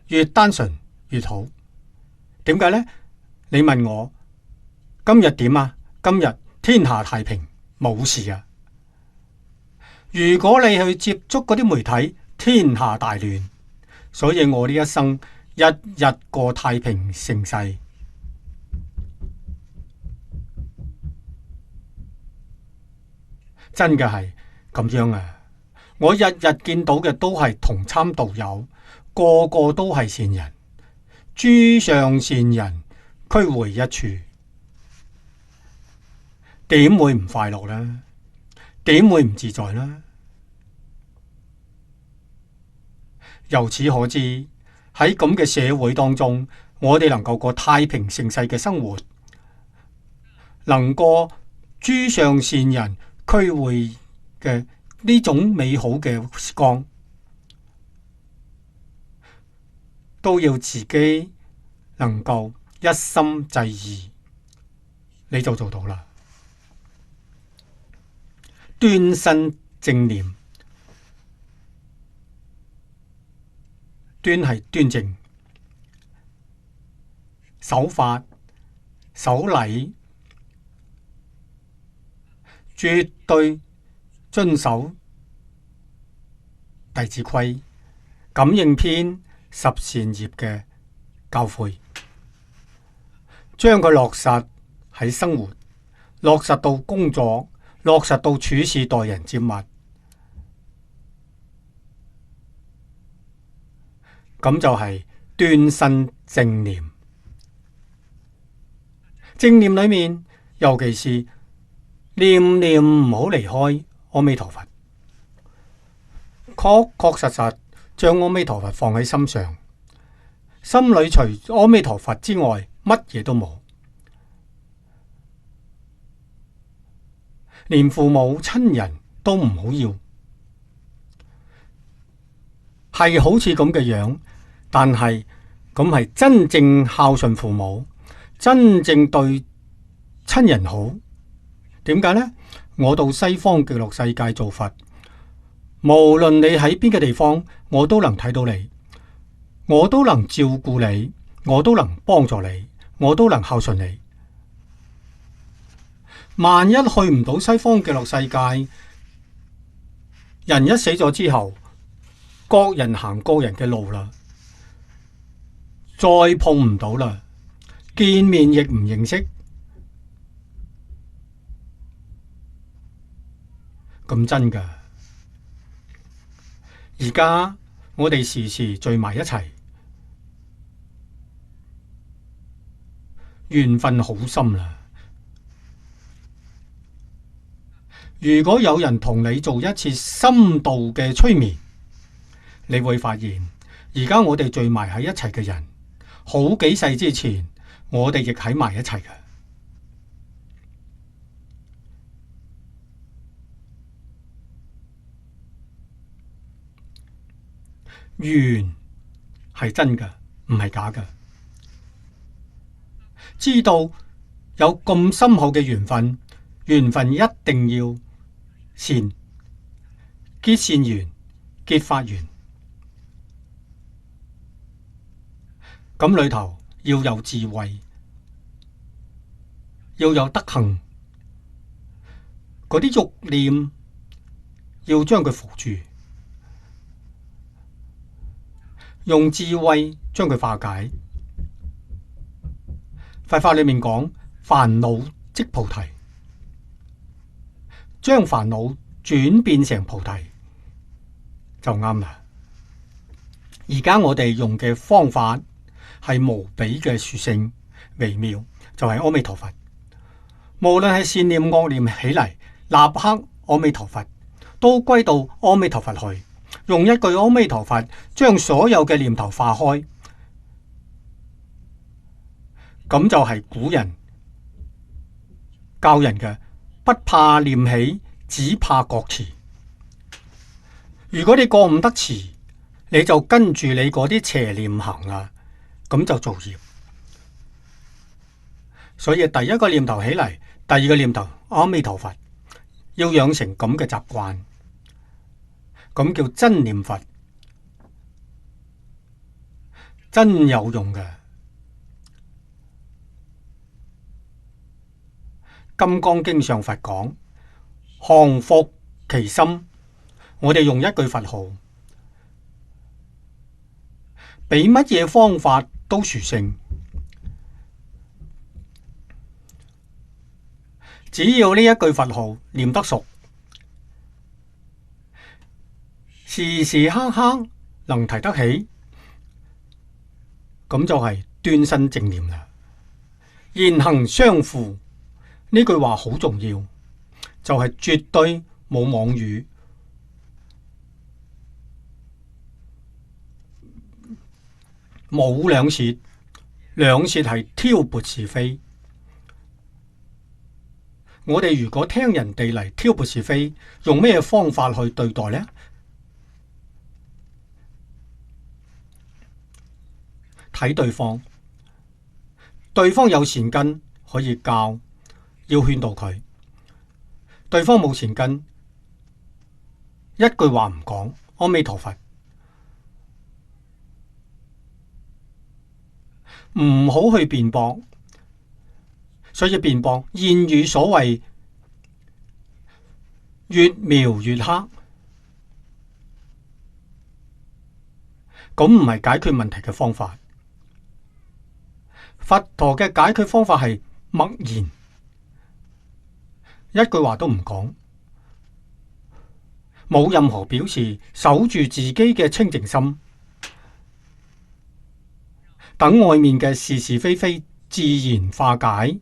越單純越好。點解呢？你問我今日點啊？今日天下太平，冇事啊。如果你去接觸嗰啲媒體，天下大亂。所以我呢一生日日過太平盛世。真嘅係咁樣啊！我日日見到嘅都係同參道友，個個都係善人。諸上善人俱會一處，點會唔快樂呢？點會唔自在呢？由此可知，喺咁嘅社會當中，我哋能夠過太平盛世嘅生活，能過諸上善人俱會嘅呢種美好嘅時光，都要自己能夠一心制意，你就做到啦。端身正念，端係端正，守法守禮，絕對遵守弟子規、感應篇、十善業嘅教誨，將佢落實喺生活，落實到工作，落實到處事待人接物，咁就係端身正念。正念裏面，尤其是念念唔好離開阿彌陀佛，確確實實將阿彌陀佛放喺心上，心裏除阿彌陀佛之外，乜嘢都冇，連父母親人都唔好要，係好似咁嘅樣，但係咁係真正孝順父母，真正對親人好。點解呢？我到西方極樂世界做佛，無論你喺邊個地方，我都能睇到你，我都能照顧你，我都能幫助你，我都能孝順你。萬一去唔到西方極樂世界，人一死咗之後，各人行各人嘅路啦，再碰唔到啦，見面亦唔認識，咁真㗎。而家我哋時時聚埋一齊，緣分好深啦。如果有人同你做一次深度嘅催眠，你會發現而家我哋聚埋喺一齊嘅人，好幾世之前我哋亦喺埋一齊嘅。緣係真嘅，唔係假嘅。知道有咁深厚嘅緣分，緣分一定要善，結善緣，結法緣。咁裏頭要有智慧，要有德行，嗰啲慾念要將佢伏住，用智慧將佢化解。佛法裏面講，煩惱即菩提，將煩惱轉變成菩提就啱啦。而家我哋用嘅方法係無比嘅殊勝微妙，就係阿彌陀佛。無論係善念惡念起嚟，立刻阿彌陀佛都歸到阿彌陀佛去，用一句阿彌陀佛將所有嘅念頭化開。咁就係古人教人嘅，不怕念起，只怕覺遲。如果你過唔得遲，你就跟住你嗰啲邪念行啦，咁就造業。所以第一個念頭起嚟，第二個念頭阿彌陀佛，要養成咁嘅習慣，咁叫真念佛，真有用嘅。金剛經上佛講，降伏其心。我哋用一句佛號，比乜嘢方法都殊勝。只要呢一句佛號念得熟，時時刻刻能提得起，咁就係端身正念啦。言行相符。呢句話好重要，就係絕對冇妄語，冇兩舌，兩舌係挑撥是非。我哋如果聽人哋嚟挑撥是非，用咩方法去對待呢？睇對方，對方有善根可以教。要勸導佢，對方冇善根，一句話唔講，阿彌陀佛，唔好去辯駁。所以辯駁，諺語所謂越描越黑，咁唔係解決問題嘅方法。佛陀嘅解決方法係默然。一句話都唔講，冇任何表示，守住自己嘅清淨心，等外面嘅是是非非自然化解，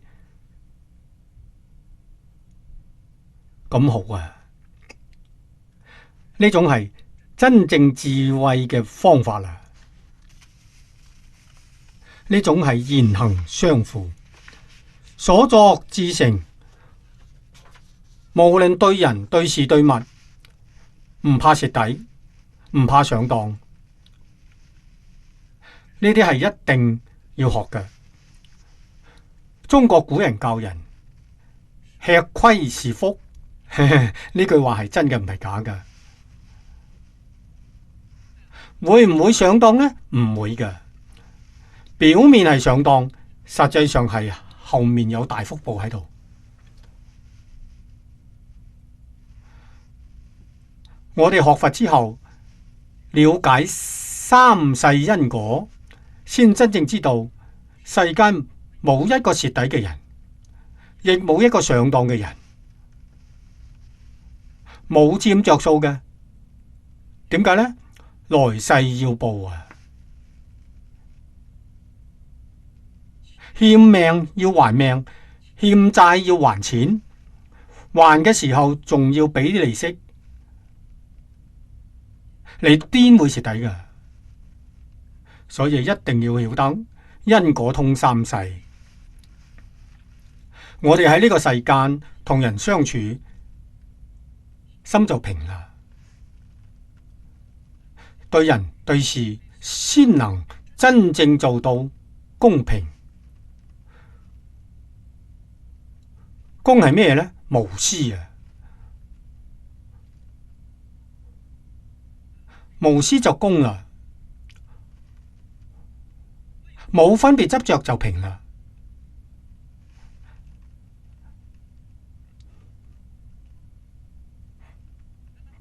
咁好啊！呢種係真正智慧嘅方法啦。呢種係言行相符，所作自成。無論對人對事對物，唔怕蝕底，唔怕上當，呢啲係一定要學嘅。中國古人教人吃虧是福，呢句話係真嘅，唔係假嘅。會唔會上當呢？唔會嘅。表面係上當，實際上係後面有大福報喺度。我哋學佛之後，了解三世因果，先真正知道世間冇一個蝕底嘅人，亦冇一個上當嘅人，冇佔着數嘅。點解呢？來世要報啊！欠命要還命，欠債要還錢，還嘅時候仲要俾啲利息。你邊會蝕底㗎？所以一定要曉得因果通三世。我哋喺呢個世間同人相處，心就平啦。對人對事，先能真正做到公平。公係咩呢？無私啊！無私就公啦，冇分別執着就平啦。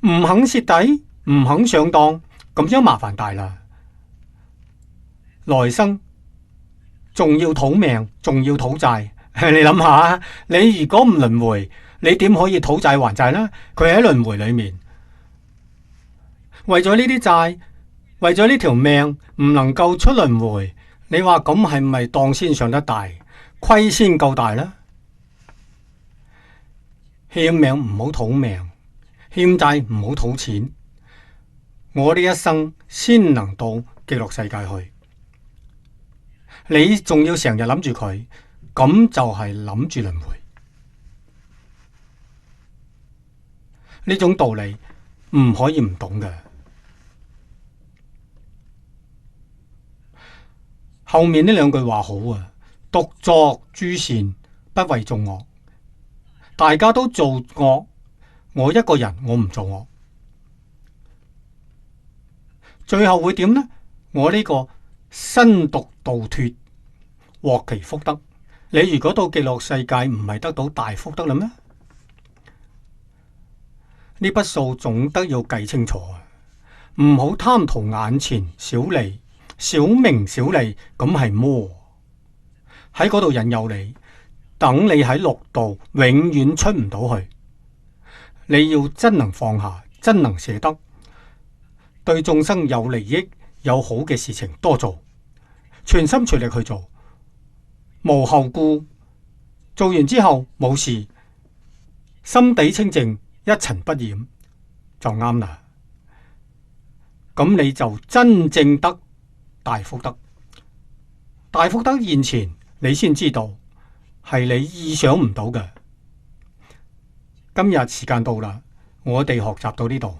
唔肯蝕底，唔肯上當，咁樣麻煩大啦。來生仲要討命，仲要討債。你諗下，你如果唔輪迴，你點可以討債還債呢？佢喺輪迴裏面。為咗呢啲債，為咗呢條命唔能夠出輪迴，你話咁係咪當先上得大，虧先夠大呢？欠命唔好討命，欠債唔好討錢。我呢一生先能到極樂世界去，你仲要成日諗住佢，咁就係諗住輪迴。呢種道理唔可以唔懂嘅。後面呢兩句話好啊，獨作諸善，不為眾惡。大家都做惡，我一個人我唔做惡，最後會點呢？我呢個身獨度脫，獲其福德。你如果到極樂世界唔係得到大福德啦咩？呢筆數總得要計清楚啊！唔好貪圖眼前小利。小名小利咁係魔，喺嗰度引誘你，等你喺六道永遠出唔到去。你要真能放下，真能捨得，對眾生有利益、有好嘅事情多做，全心全力去做，無後顧。做完之後冇事，心地清淨，一塵不染就啱啦。咁你就真正得大福德。大福德現前，你先知道係你意想唔到嘅。今日時間到啦，我哋學習到呢度。